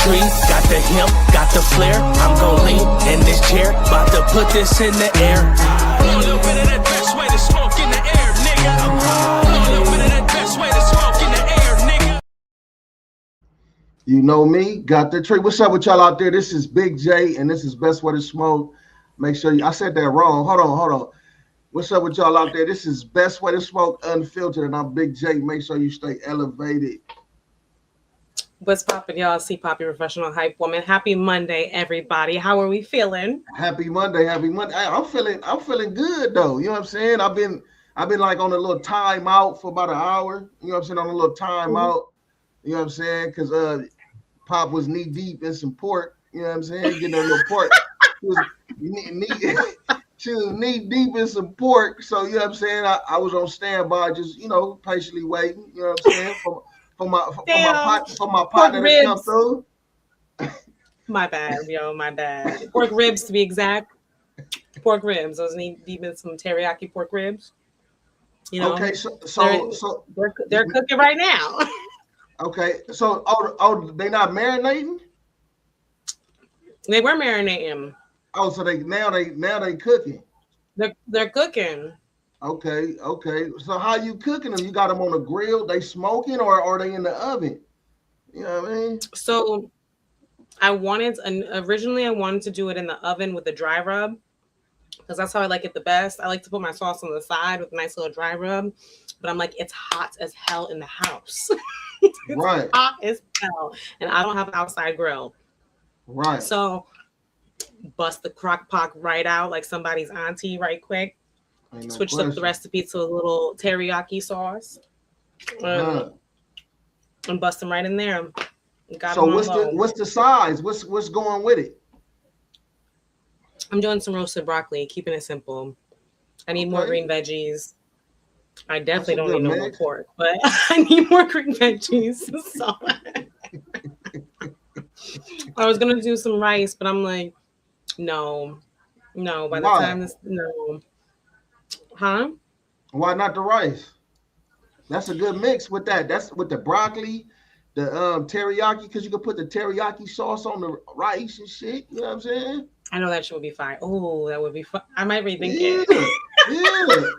tree, got the hemp, got the flare. I'm gon' lean in this chair, about to put this in the air. Roll up into that best way to smoke in the air, nigga. Roll up into that best way to smoke in the air, nigga. You know me, got the tree. What's up with y'all out there? This is Big J, and this is Best Way to Smoke. Make sure I said that wrong. Hold on. What's up with y'all out there? This is Best Way to Smoke, Unfiltered, and I'm Big J. Make sure you stay elevated. What's poppin', y'all? See Poppy, professional hype woman. Happy Monday, everybody. How are we feeling? Happy Monday. I'm feeling good though. You know what I'm saying? I've been like on a little time out for about an hour. You know what I'm saying? On a little time out. You know what I'm saying? Because Pop was knee deep in some pork. You know what I'm saying? Getting a little pork. She was knee deep in some pork. So you know what I'm saying? I was on standby, just patiently waiting. You know what I'm saying? For my partner to come through. My bad, yo, my bad. Pork ribs to be exact. Pork ribs. I was knee deep in some teriyaki pork ribs. You know. Okay, so they're cooking right now. Okay, so they not marinating? They were marinating. Oh, so they cooking. They're cooking. Okay. So how you cooking them? You got them on the grill? They smoking or are they in the oven? You know what I mean? So originally I wanted to do it in the oven with the dry rub because that's how I like it the best. I like to put my sauce on the side with a nice little dry rub, but I'm like, it's hot as hell in the house. It's right. Hot as hell, and I don't have an outside grill. Right. So bust the crock pot right out like somebody's auntie right quick. Switched up the recipe to a little teriyaki sauce. And bust them right in there. So what's the size? What's going with it? I'm doing some roasted broccoli, keeping it simple. I need more green veggies. I definitely don't need no more pork, but I need more green veggies. So I was gonna do some rice, but I'm like, no. By the time no. Huh? Why not the rice? That's a good mix with that. That's with the broccoli, the teriyaki, because you can put the teriyaki sauce on the rice and shit. You know what I'm saying? I know that shit would be fine. Oh, that would be fun. I might rethink it. Yeah.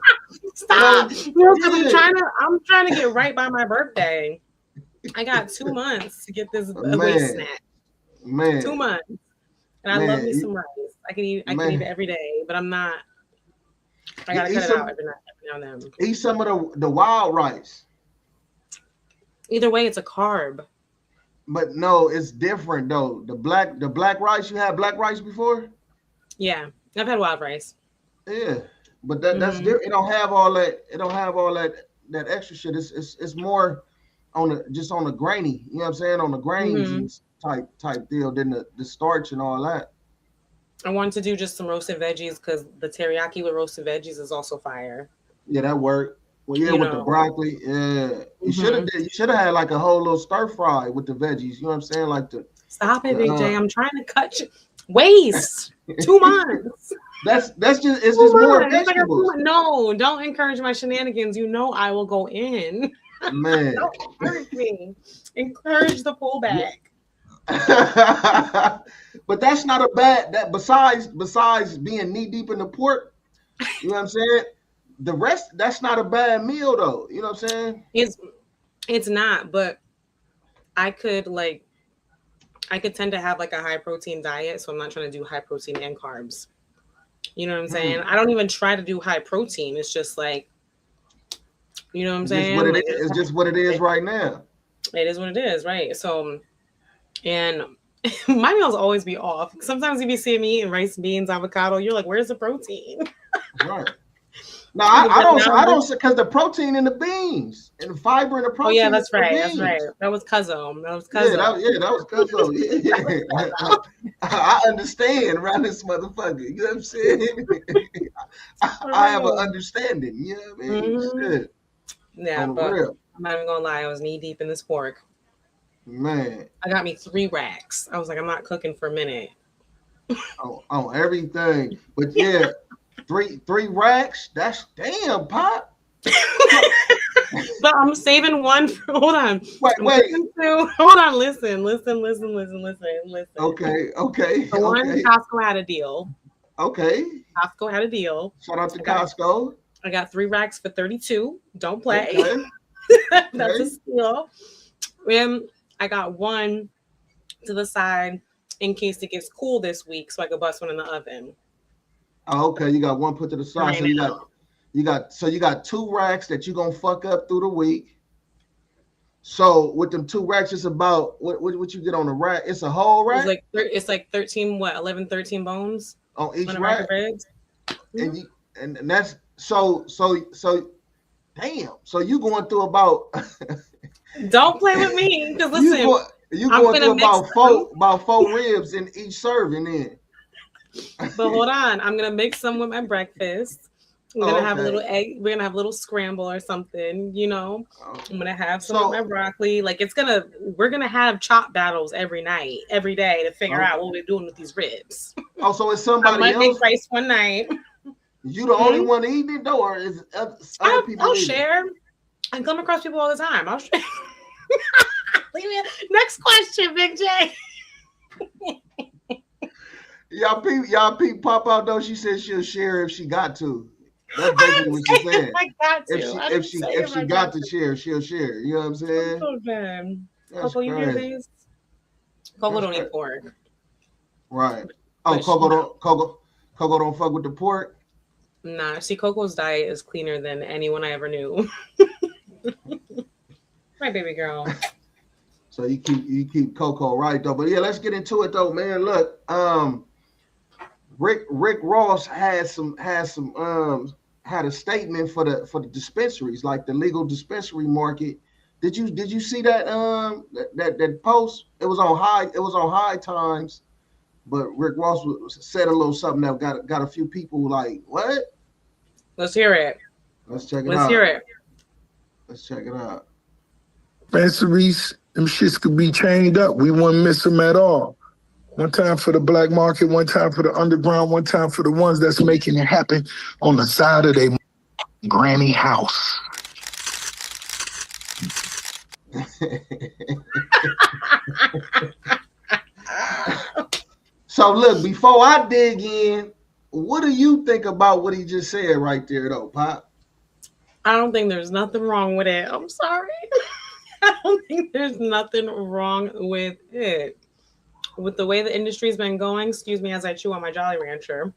Stop. Because I'm trying to get right by my birthday. I got 2 months to get this waist snatch. Man. 2 months. And I love me some rice. I can eat it every day, but I'm not. I gotta cut it out every now and then. Eat some of the wild rice. Either way, it's a carb. But no, it's different though. The black rice, you had black rice before? Yeah, I've had wild rice. Yeah, but that's different. It don't have all that. It don't have all that extra shit. It's more on the grainy. You know what I'm saying? On the grains type deal than the starch and all that. I wanted to do just some roasted veggies because the teriyaki with roasted veggies is also fire. Yeah, that worked. Well, yeah, with the broccoli, yeah. You should have had like a whole little stir fry with the veggies. You know what I'm saying? Like Stop it, Big J. I'm trying to cut you. Waste 2 months. It's just more vegetables. No, don't encourage my shenanigans. You know I will go in. Man, don't encourage me. Encourage the pullback. But that's not a bad. That besides being knee deep in the pork, you know what I'm saying? The rest, that's not a bad meal though. You know what I'm saying? It's not, but I could tend to have like a high protein diet, so I'm not trying to do high protein and carbs. You know what I'm saying? I don't even try to do high protein. It's just like, you know what I'm saying? It's just what it is right now. It is what it is, right? So, and my meals always be off. Sometimes you be seeing me eating rice, beans, avocado. You're like, where's the protein? Right. No, I don't, because the protein in the beans and the fiber in the protein. Oh yeah, that's right. That's right. That was Cuzzo. Yeah, that was Cuzzo. Yeah. I understand around this motherfucker. You know what I'm saying? I have an understanding. You know what I mean? Mm-hmm. Yeah, but I'm not even gonna lie. I was knee deep in this pork. Man, I got me 3 racks. I was like, I'm not cooking for a minute. On everything, but yeah. Three racks. That's damn, Pop. But I'm saving one. Hold on. Wait. Hold on. Listen. Okay. The one Costco had a deal. Okay. Costco had a deal. Shout out to Costco. I got 3 racks for $32. Don't play. Okay. That's a steal. And I got one to the side in case it gets cool this week, so I could bust one in the oven. Oh, okay. You got one put to the side. So you got 2 racks that you're gonna fuck up through the week. So with them 2 racks, it's about what you get on the rack. It's a whole rack. It's like 11, 13 bones on each on rack. Mm-hmm. And that's so damn. So you going through about don't play with me because listen, you going through about 4 ribs in each serving then. But hold on, I'm gonna mix some with my breakfast. We're gonna have a little egg. We're gonna have a little scramble or something, you know. I'm gonna have some of my broccoli. Like we're gonna have chop battles every night, every day to figure out what we're doing with these ribs. Oh, so it's somebody I might else? make rice one night. You the only one eating it, though, or is other people? I'll share. I come across people all the time. I'll share. Next question, Big J. Y'all peep pop out though. She said she'll share if she got to. That's basically what she said. I got to. If she got to share, she'll share. You know what I'm saying? So bad. Coco, you hear this? Coco don't eat pork. Right. Oh, Coco don't fuck with the pork. Nah, see, Coco's diet is cleaner than anyone I ever knew. My baby girl. So you keep Coco right though. But yeah, let's get into it though, man. Look, Rick Ross had a statement for the dispensaries, like the legal dispensary market. Did you see that that post? It was on High Times, but Rick Ross said a little something that got a few people like, what? Let's hear it. Let's check it out. Let's hear it. Let's check it out. Dispensaries, them shits could be chained up. We wouldn't miss them at all. One time for the black market, one time for the underground, one time for the ones that's making it happen on the side of their granny house. So look, before I dig in, what do you think about what he just said right there, though, Pop? I don't think there's nothing wrong with it. I'm sorry. I don't think there's nothing wrong with it. With the way the industry's been going, excuse me as I chew on my Jolly Rancher.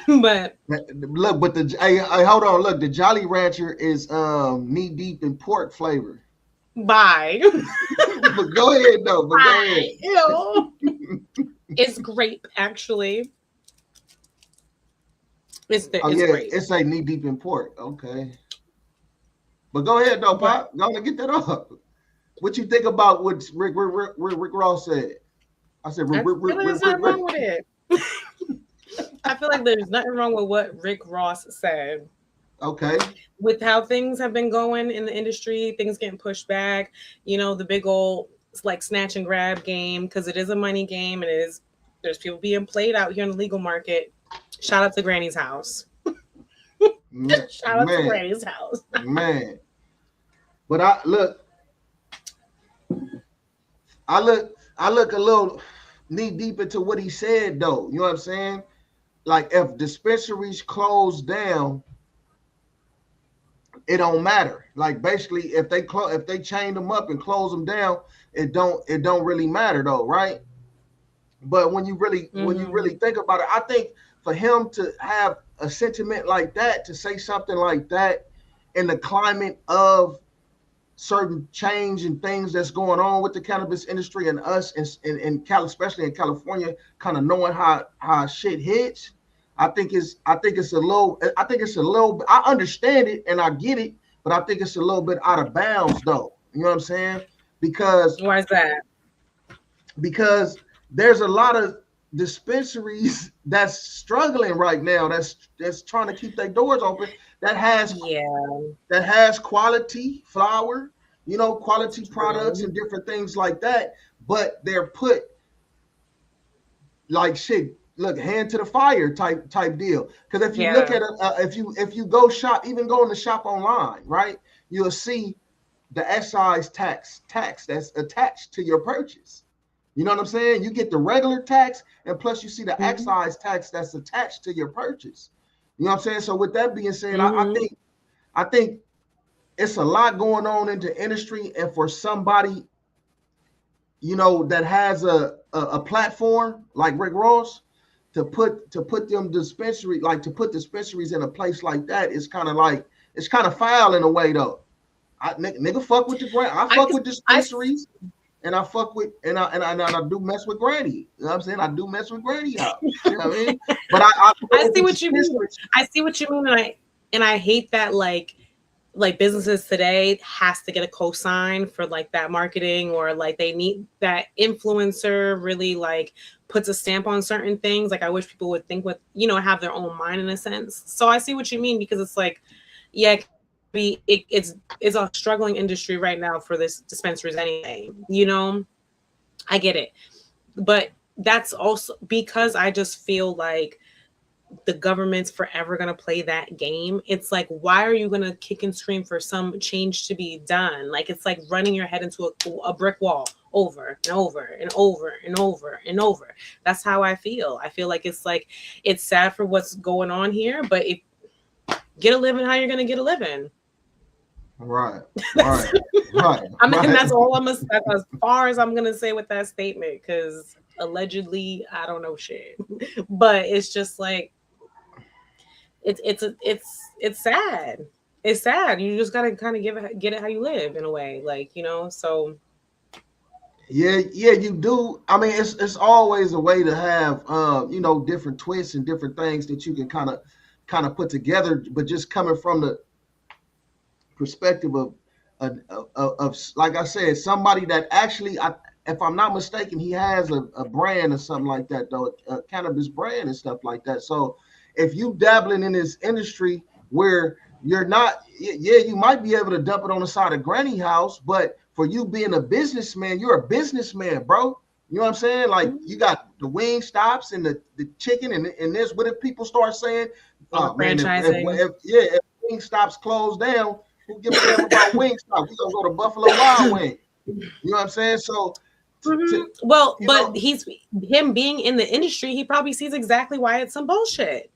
But look, hold on, look, the Jolly Rancher is knee deep in pork flavor. Bye. But go ahead though. Go ahead. Ew. It's grape, actually. It's great. It's like knee deep in pork. Okay. But go ahead though, Pop. Go to get that up. What you think about what Rick Ross said? I said Rick. There's nothing wrong with it. I feel like there's nothing wrong with what Rick Ross said. Okay. With how things have been going in the industry, things getting pushed back, you know, the big old like snatch and grab game, because it is a money game. There's people being played out here in the legal market. Shout out to Granny's house. Shout out to Granny's house. Man. But I look a little knee deep into what he said though. You know what I'm saying? Like if dispensaries close down, it don't matter. Like basically if they chain them up and close them down, it don't really matter though, right? But when you really think about it, I think for him to have a sentiment like that, to say something like that in the climate of certain change and things that's going on with the cannabis industry and us especially in California, kind of knowing how shit hits, I think it's a little, I understand it and I get it, but I think it's a little bit out of bounds though. You know what I'm saying? Because why is that? Because there's a lot of dispensaries that's struggling right now, that's trying to keep their doors open, that has quality flower, you know, quality products and different things like that, but they're put like shit, look, hand to the fire type deal. Because if you look at if you go shop, even go in the shop online, right, you'll see the excise tax that's attached to your purchase. You know what I'm saying? You get the regular tax, and plus you see the excise tax that's attached to your purchase. You know what I'm saying? So with that being said, I think it's a lot going on in the industry, and for somebody, you know, that has a platform like Rick Ross to put them dispensary, like to put dispensaries in a place like that, it's kind of foul in a way though. Nigga fuck with the brand. I fuck with dispensaries. And I fuck with and I do mess with Granny. You know what I'm saying? I do mess with Granny house. You know what I mean? But I see what you mean. I see what you mean, and I hate that like businesses today has to get a cosign for like that marketing, or like they need that influencer really like puts a stamp on certain things. Like I wish people would think with, you know, have their own mind in a sense. So I see what you mean, because it's like, yeah, it's a struggling industry right now for this dispensaries anyway, you know. I get it, but that's also because I just feel like the government's forever going to play that game. It's like, why are you going to kick and scream for some change to be done? Like, it's like running your head into a brick wall over and over and over and over and over. That's how I feel. I feel like it's sad for what's going on here, but if get a living how you're going to get a living. Right. I mean, that's as far as I'm gonna say with that statement, because allegedly I don't know shit. But it's just like it's sad. It's sad. You just gotta kind of get it how you live in a way, like, you know. So yeah, you do. I mean, it's always a way to have you know, different twists and different things that you can kind of put together, but just coming from the perspective of like I said, somebody that actually, if I'm not mistaken, he has a brand or something like that though, a cannabis brand and stuff like that. So if you dabbling in this industry where you're not, you might be able to dump it on the side of Granny house, but for you being a businessman, you're a businessman, bro. You know what I'm saying? Like, you got the wing stops and the chicken and this. What if people start saying, oh man, if wing stops close down, who gives a damn about Wingstop? We gonna go to Buffalo Wild Wings. You know what I'm saying? So, but he's him being in the industry. He probably sees exactly why it's some bullshit.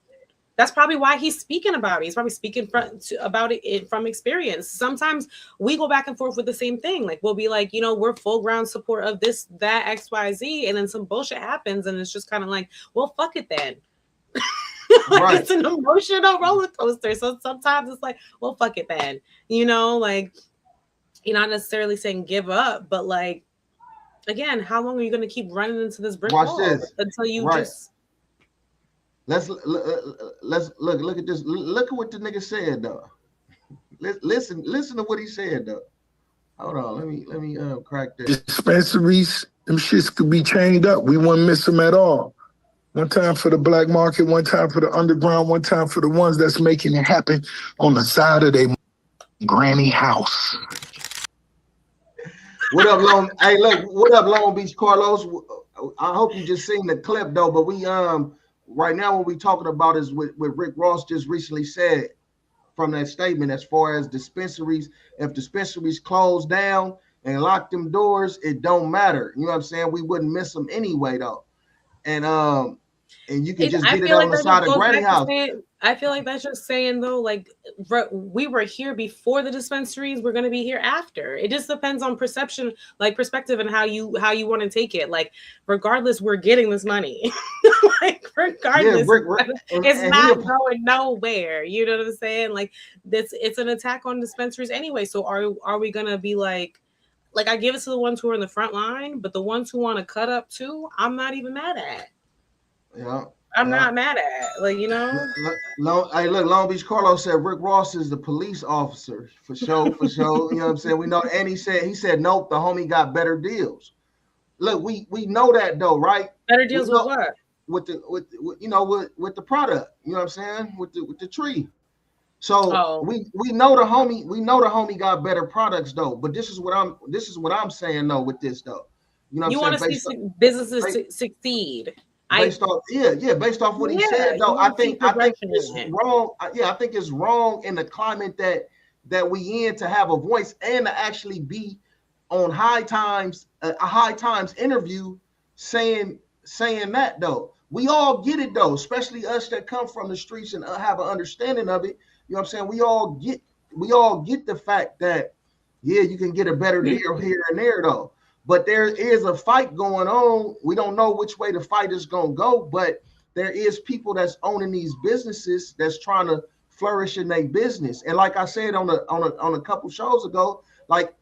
That's probably why he's speaking about it. He's probably speaking about it from experience. Sometimes we go back and forth with the same thing. Like, we'll be like, you know, we're full ground support of this, that, XYZ, and then some bullshit happens, and it's just kind of like, well, fuck it then. Like, it's an emotional roller coaster. So sometimes it's like, well, fuck it then. You know, like, you're not necessarily saying give up, but like, again, how long are you going to keep running into this brick wall until you just... Let's look at this. Look at what the nigga said though. Listen to what he said though. Hold on, let me crack this. Dispensaries, them shits could be chained up. We wouldn't miss them at all. One time for the black market, one time for the underground, one time for the ones that's making it happen on the side of their granny house. What up, Long? Hey, look, what up, Long Beach, Carlos? I hope you just seen the clip though, but we right now what we talking about is what Rick Ross just recently said from that statement as far as dispensaries. If dispensaries close down and lock them doors, it don't matter. You know what I'm saying? We wouldn't miss them anyway though. And you can just get it on the side of Granny house. I feel like that's just saying though, like, we were here before the dispensaries, we're going to be here after. It just depends on perception, like perspective, and how you want to take it. Like, regardless, we're getting this money. Like, regardless, it's not going nowhere. You know what I'm saying? Like, it's an attack on dispensaries anyway. So are we going to be like I give it to the ones who are in the front line, but the ones who want to cut up too, I'm not even mad at. Yeah. I'm not mad at, like, you know. Hey, look, Long Beach Carlos said Rick Ross is the police officer for sure. You know what I'm saying? We know, and he said nope, the homie got better deals. Look, we know that though, right? Better deals with what? With the product. You know what I'm saying? With the tree. So we know the homie got better products though. But this is what I'm saying though with this though. You know what I'm saying? You want to see businesses succeed. Based off what he said though, I think it's wrong. I think it's wrong in the climate that that we in to have a voice and to actually be on High Times, a High Times interview saying that though. We all get it though, especially us that come from the streets and have an understanding of it. You know what I'm saying? We all get the fact that, yeah, you can get a better deal here and there though. But there is a fight going on. We don't know which way the fight is gonna go, but there is people that's owning these businesses that's trying to flourish in their business. And like I said on a couple shows ago, like,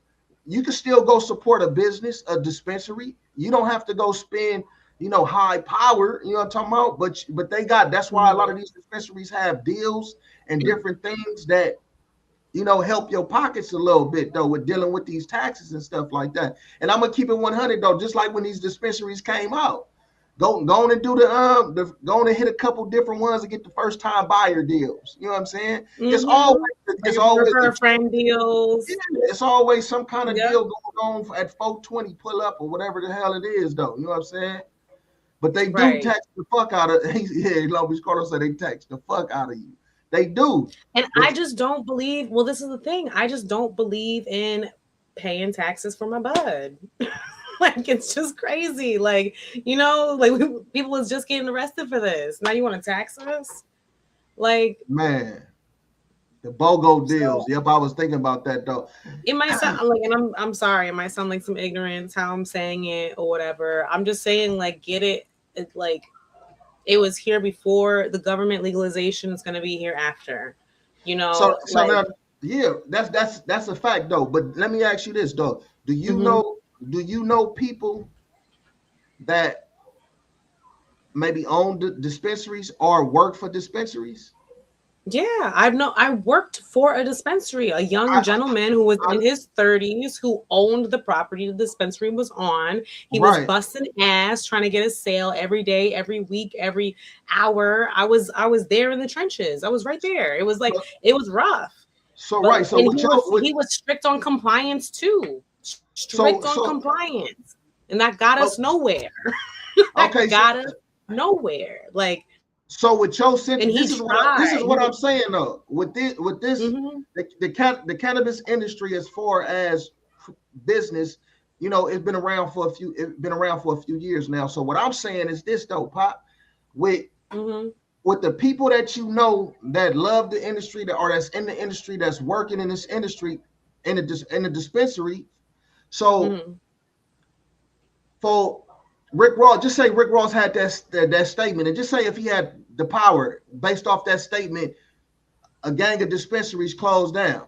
you can still go support a business, a dispensary. You don't have to go spend, high power, you know what I'm talking about? But they got, that's why a lot of these dispensaries have deals and different things that, help your pockets a little bit though, with dealing with these taxes and stuff like that. And I'm gonna keep it 100 though, just like when these dispensaries came out. Go on and do go on and hit a couple different ones and get the first time buyer deals. You know what I'm saying? It's always friend deals. Yeah, it's always some kind of deal going on at 420 pull up or whatever the hell it is though. You know what I'm saying? But they do tax the fuck out of Long Beach Carter said they tax the fuck out of you. They do. And I just don't believe, well, this is the thing. I just don't believe in paying taxes for my bud. Like, it's just crazy. Like, people was just getting arrested for this. Now you want to tax us? Like, man, the BOGO deals. Yep, I was thinking about that though. It might sound like, and I'm sorry, it might sound like some ignorance how I'm saying it or whatever. I'm just saying, like, get it. It's like, it was here before the government legalization is going to be here after. So now, yeah, that's a fact though. But let me ask you this though: Do you know people that maybe own the dispensaries or work for dispensaries? Yeah, I worked for a dispensary, a young gentleman who was in his 30s who owned the property the dispensary was on. He was busting ass trying to get a sale every day, every week, every hour. I was there in the trenches. I was right there. It was like, it was rough. So he was strict on compliance too. Strict on compliance. And that got us nowhere. Got us nowhere. Like, so with your sentence, this is what I'm saying though. With this, the cannabis industry, as far as business, it's been around for a few years now. So what I'm saying is this though, Pop, with the people that that love the industry, that's in the industry, that's working in this industry, in the dispensary. So for Rick Ross, just say Rick Ross had that statement, and just say if he had the power based off that statement, a gang of dispensaries closed down.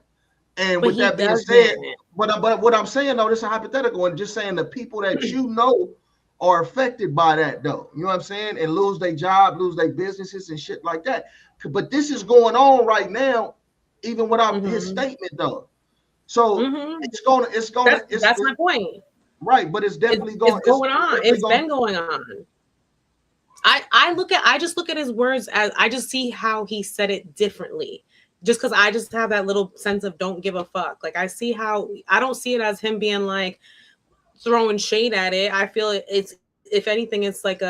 And with that being said, but what I'm saying though, this is a hypothetical, and just saying the people that are affected by that though, you know what I'm saying, and lose their job, lose their businesses and shit like that. But this is going on right now, even without his statement though. So that's my point. Right, but it's definitely going on. It's been going on. I just look at his words as, I just see how he said it differently. Just because I just have that little sense of don't give a fuck. Like, I don't see it as him being like throwing shade at it. I feel it's, if anything, it's like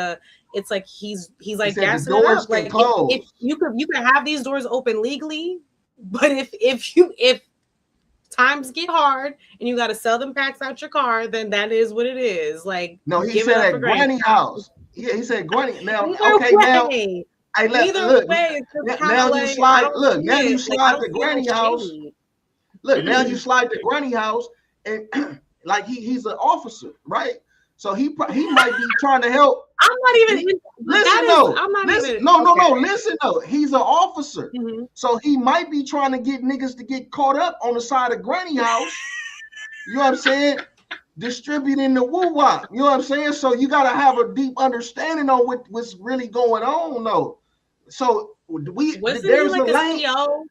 he's like gassing it up. Like, if you could have these doors open legally, but if times get hard and you got to sell them packs out your car, then that is what it is. Like, no, he said at Granny house. Yeah, he said Granny. Now, now, hey, look, now you slide. Look, now you slide to Granny house. Look, now you slide to Granny house, and like he's an officer, right? So he might be trying to help. I'm not even. Listen though. Listen though. He's an officer, so he might be trying to get niggas to get caught up on the side of Granny house. You know what I'm saying? Distributing the woo-wop. You know what I'm saying? So you gotta have a deep understanding on what's really going on though. So there's a lane. CEO?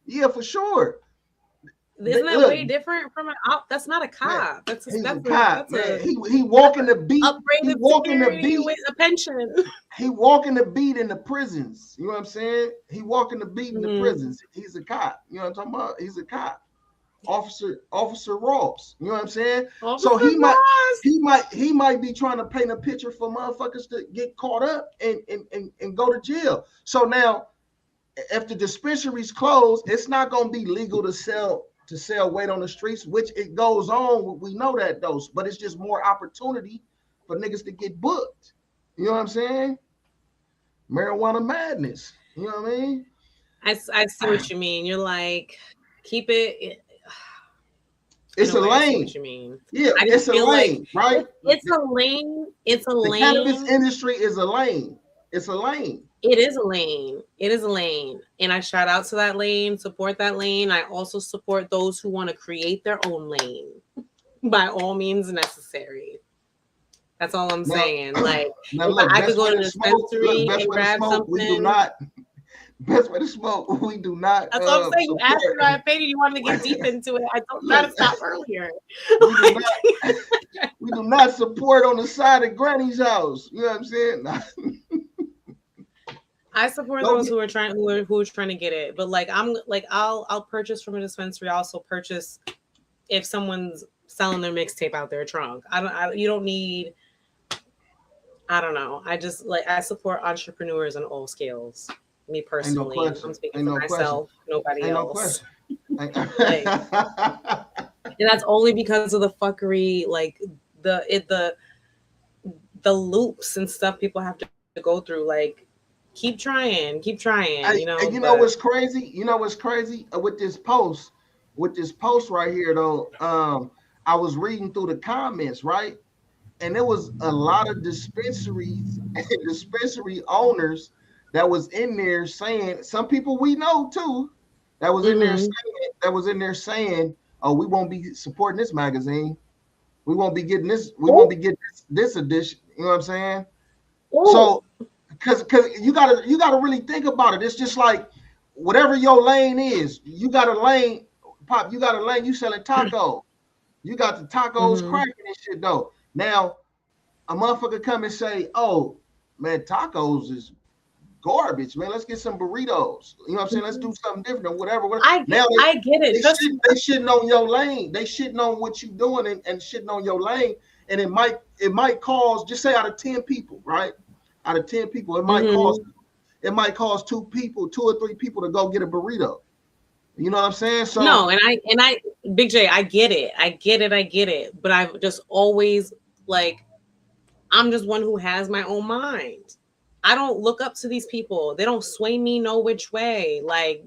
Yeah, for sure. Isn't that way different from that's not a cop. Man, he's a cop, man. He walking the beat. He walking the beat with a pension. He walking the beat in the prisons. You know what I'm saying? He walking the beat in the prisons. He's a cop. You know what I'm talking about? He's a cop. Officer Ross. You know what I'm saying? So he might be trying to paint a picture for motherfuckers to get caught up and go to jail. So now if the dispensaries close, it's not gonna be legal to sell weight on the streets, which it goes on. We know that though, but it's just more opportunity for niggas to get booked. You know what I'm saying? Marijuana madness. You know what I mean? I see what you mean. You're like, keep it. It's a lane. I see what you mean. Yeah, it's a lane, right? It's a lane. It's a lane. The cannabis industry is a lane. It's a lane. It is a lane. It is a lane. And I shout out to that lane, support that lane. I also support those who want to create their own lane by all means necessary. That's all I'm saying. Like, now look, I could go to the dispensary and grab something. We do not. Best way to smoke. We do not. That's what I'm saying. You asked me my opinion. You wanted to get deep into it. I don't try to stop earlier. We do not support on the side of Granny's house. You know what I'm saying? I support those who are trying to get it. But like I'll purchase from a dispensary. I also purchase if someone's selling their mixtape out their trunk. You don't need. I don't know. I support entrepreneurs on all scales. Me personally, I'm speaking for myself, nobody else. And that's only because of the fuckery, like the loops and stuff people have to go through. Like, keep trying. You know. And you know what's crazy? You know what's crazy with this post right here though. I was reading through the comments, right, and there was a lot of dispensaries and dispensary owners that was in there saying, some people we know too, that was in there saying, oh, we won't be supporting this magazine. We won't be getting this. We won't be getting this edition. You know what I'm saying? Ooh. So, because you gotta really think about it. It's just like whatever your lane is. You got a lane, Pop. You got a lane. You selling taco. You got the tacos cracking and shit though. Now, a motherfucker come and say, oh man, tacos is garbage, man. Let's get some burritos. You know what I'm saying? Let's do something different or whatever. I get it. They shitting on your lane. They shitting on what you doing and shitting on your lane. And it might cause, just say out of 10 people, right? Out of 10 people, it might cause 2 or 3 people to go get a burrito. You know what I'm saying? So no, and I Big J, I get it. But I've just always like, I'm just one who has my own mind. I don't look up to these people. They don't sway me no which way. Like,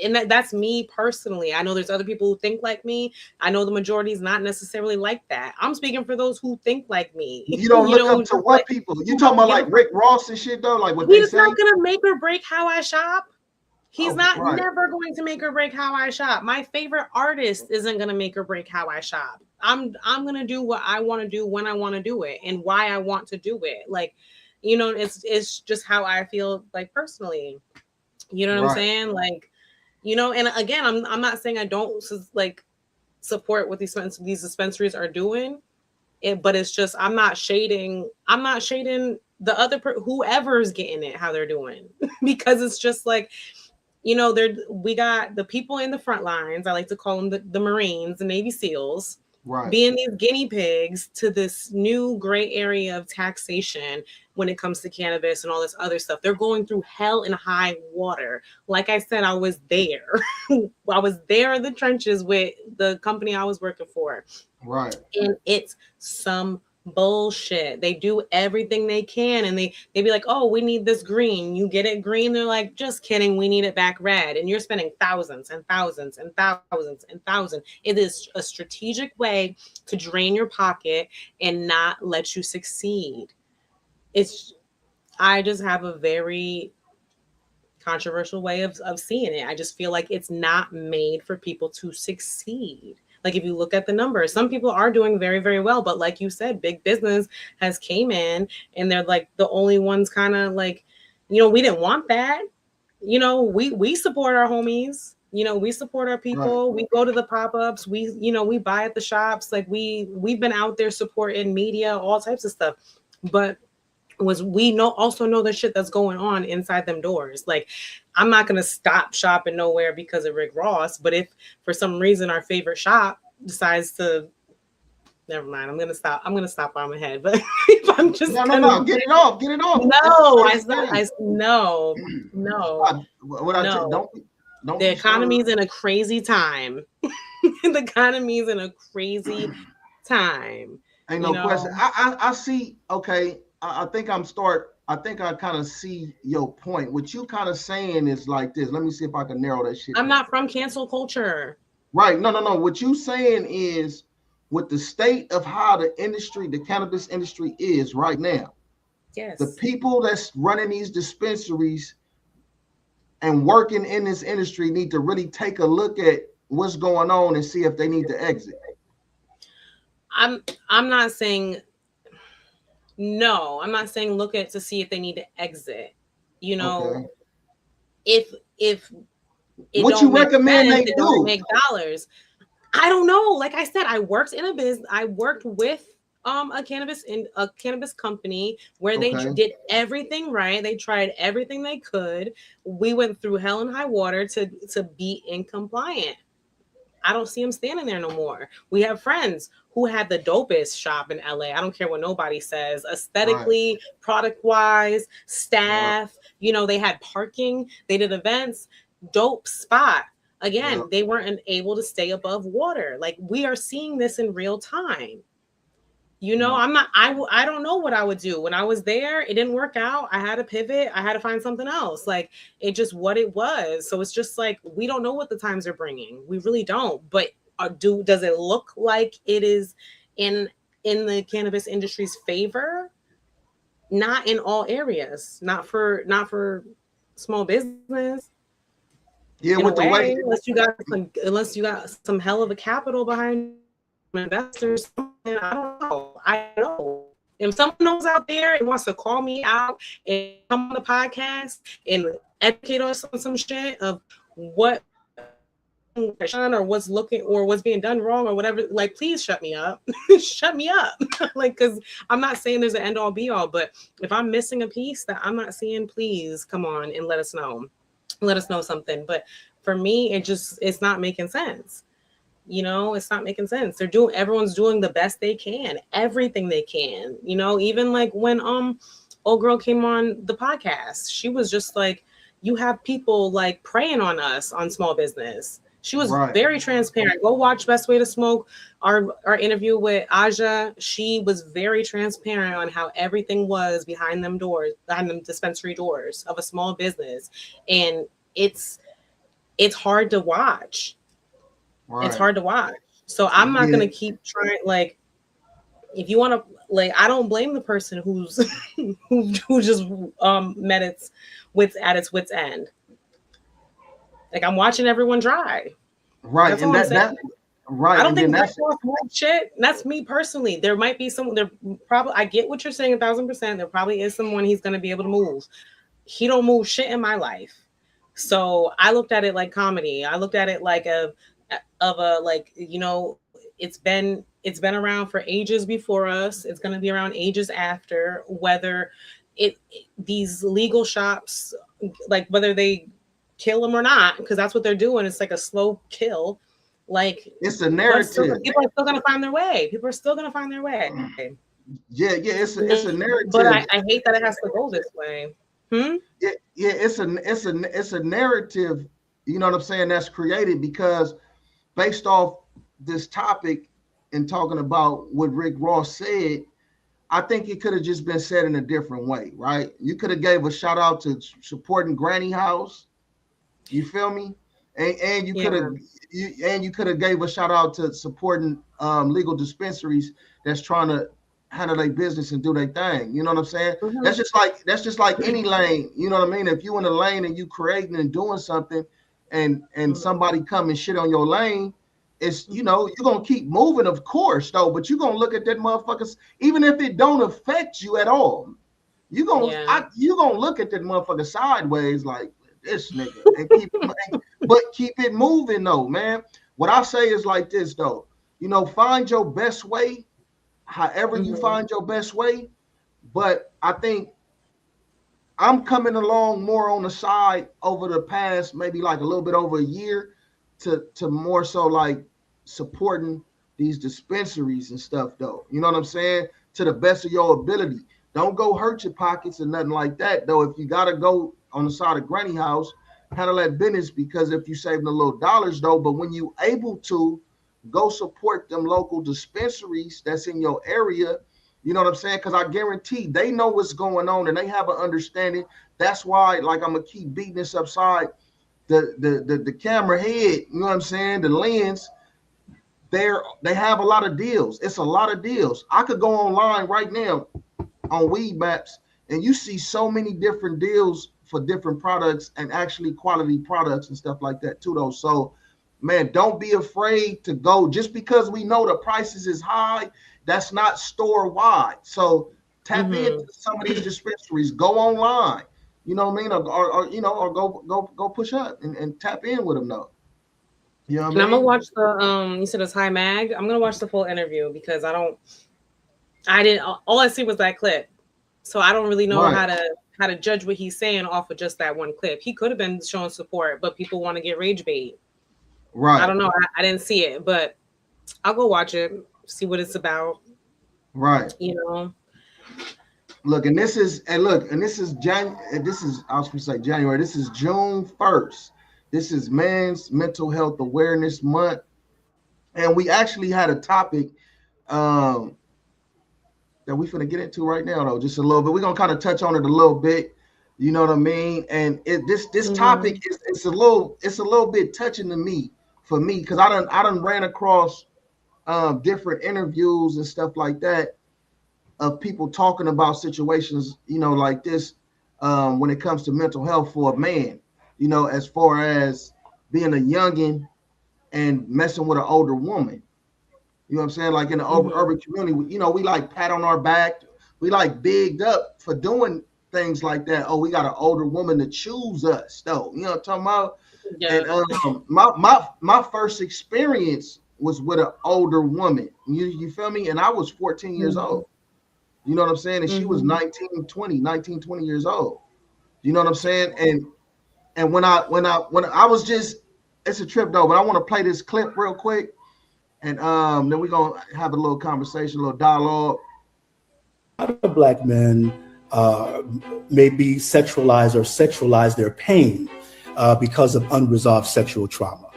and that's me personally. I know there's other people who think like me. I know the majority is not necessarily like that. I'm speaking for those who think like me. You don't look up to what people? You talking about like Rick Ross and shit though? Like what they say? He's not gonna make or break how I shop. He's never going to make or break how I shop. My favorite artist isn't gonna make or break how I shop. I'm gonna do what I want to do when I want to do it and why I want to do it. Like, you know, it's just how I feel like personally. You know what I'm saying? Like, you know, and again, I'm not saying I don't like support what these dispensaries are doing, but it's just I'm not shading the other whoever's getting it how they're doing because it's just like, you know, we got the people in the front lines. I like to call them the Marines, the Navy SEALs. Right. Being these guinea pigs to this new gray area of taxation when it comes to cannabis and all this other stuff. They're going through hell and high water. Like I said, I was there. I was there in the trenches with the company I was working for. Right. And it's some bullshit. They do everything they can and they be like, oh, we need this green. You get it green. They're like, just kidding. We need it back red. And you're spending thousands and thousands and thousands and thousands. It is a strategic way to drain your pocket and not let you succeed. I just have a very controversial way of seeing it. I just feel like it's not made for people to succeed. Like if you look at the numbers, some people are doing very, very well. But like you said, big business has came in and they're like the only ones kind of like, you know, we didn't want that. You know, we support our homies. You know, we support our people. Right. We go to the pop-ups. We buy at the shops. Like we've been out there supporting media, all types of stuff. But we also know the shit that's going on inside them doors. Like, I'm not going to stop shopping nowhere because of Rick Ross. But if for some reason our favorite shop decides to Never mind. I'm gonna stop. I'm gonna stop while I'm ahead. But if I'm just no. Get it off. Get it off. No, no. What I tell don't The economy's in a crazy time. The economy's in a crazy time. Ain't no question. I see. Okay, I think I kind of see your point. What you kind of saying is like this. Let me see if I can narrow that shit. I'm not from cancel culture. Right. No. What you saying is with the state of how the cannabis industry is right now. Yes. The people that's running these dispensaries and working in this industry need to really take a look at what's going on and see if they need to exit. I'm not saying no. I'm not saying look at to see if they need to exit. You know, if what you recommend they do, make dollars. I don't know. Like I said, I worked in a business. I worked with a cannabis company where they did everything right. They tried everything they could. We went through hell and high water to be in compliant. I don't see them standing there no more. We have friends who had the dopest shop in LA. I don't care what nobody says. Aesthetically, product wise, staff, you know, they had parking, they did events, dope spot. Again, they weren't able to stay above water. Like we are seeing this in real time. You know, I don't know what I would do. When I was there, it didn't work out. I had to pivot. I had to find something else. Like it just what it was. So it's just like, we don't know what the times are bringing. We really don't. But does it look like it is in the cannabis industry's favor? Not in all areas, not for small business. Yeah, with the way unless you got some hell of a capital behind investors. I don't know. If someone knows out there and wants to call me out and come on the podcast and educate us on some shit of what or what's looking or what's being done wrong or whatever, like please shut me up. Shut me up. Like, because I'm not saying there's an end all be all, but if I'm missing a piece that I'm not seeing, please come on and let us know. Let us know something. But for me, it's not making sense. You know, it's not making sense. Everyone's doing the best they can, everything they can, you know, even like when old girl came on the podcast, she was just like, you have people like preying on us on small business. She was very transparent. Go watch Best Way to Smoke, our interview with Aja. She was very transparent on how everything was behind them dispensary doors of a small business. And it's hard to watch. It's hard to watch. So I'm not going to keep trying. Like, if you want to, like, I don't blame the person who's who just met its wit's end. Like, I'm watching everyone dry. Right. That's and that right. I don't think that's shit. That's me personally. There might be someone there. Probably, I get what you're saying 1,000%. There probably is someone he's going to be able to move. He don't move shit in my life. So I looked at it like comedy. I looked at it like like, you know, it's been around for ages before us. It's going to be around ages after. Whether these legal shops, like whether they kill them or not, because that's what they're doing. It's like a slow kill. Like it's a narrative. People are still going to find their way. People are still going to find their way. Yeah, it's a narrative. But I hate that it has to go this way. Yeah, it's a narrative. You know what I'm saying? That's created because based off this topic and talking about what Rick Ross said, I think it could have just been said in a different way, right? You could have gave a shout out to supporting Granny House. You feel me? And you could have gave a shout out to supporting legal dispensaries that's trying to handle their business and do their thing. You know what I'm saying? Mm-hmm. That's just like any lane. You know what I mean? If you in a lane and you creating and doing something, and somebody come and shit on your lane, it's, you know, you're gonna keep moving, of course, though, but you're gonna look at that motherfucker, even if it don't affect you at all. You're gonna look at that motherfucker sideways like this nigga and keep it moving though, man. What I say is like this though, you know, find your best way, however you find your best way. But I think I'm coming along more on the side over the past maybe like a little bit over a year to more so like supporting these dispensaries and stuff, though. You know what I'm saying? To the best of your ability. Don't go hurt your pockets or nothing like that, though. If you gotta go on the side of granny house, handle that business, because if you saving the little dollars, though, but when you able to go support them local dispensaries that's in your area, you know what I'm saying? Because I guarantee they know what's going on and they have an understanding. That's why, like, I'm gonna keep beating this upside the camera head. You know what I'm saying? The lens. They have a lot of deals. It's a lot of deals. I could go online right now on Weed Maps, and you see so many different deals for different products and actually quality products and stuff like that too, though. So, man, don't be afraid to go. Just because we know the prices is high, that's not store wide. So tap into some of these dispensaries. Go online. You know what I mean? Or go push up and tap in with them though. You know what And I I'm mean? gonna watch the you said it's High Mag. I'm gonna watch the full interview because I didn't all I see was that clip. So I don't really know Right. how to judge what he's saying off of just that one clip. He could have been showing support, but people want to get rage bait. Right. I don't know. I didn't see it, but I'll go watch it, see what it's about. Right. You know. Look, and this is I was gonna say January. This is June 1st. This is Men's Mental Health Awareness Month. And we actually had a topic that we're gonna get into right now, though, just a little bit. We're gonna kind of touch on it a little bit, you know what I mean? And this topic is it's a little bit touching to me for me, because I done ran across different interviews and stuff like that of people talking about situations, you know, like this when it comes to mental health for a man, you know, as far as being a youngin and messing with an older woman. You know what I'm saying? Like in the urban community, you know, we like pat on our back. We like bigged up for doing things like that. Oh, we got an older woman to choose us, though. You know what I'm talking about? Yeah. And my first experience was with an older woman. You feel me? And I was 14 years old. You know what I'm saying? And she was 19, 20 years old. You know what I'm saying? And when I was just, it's a trip though, but I want to play this clip real quick. And then we're gonna have a little conversation, a little dialogue. A lot of Black men may be sexualized or sexualize their pain because of unresolved sexual trauma.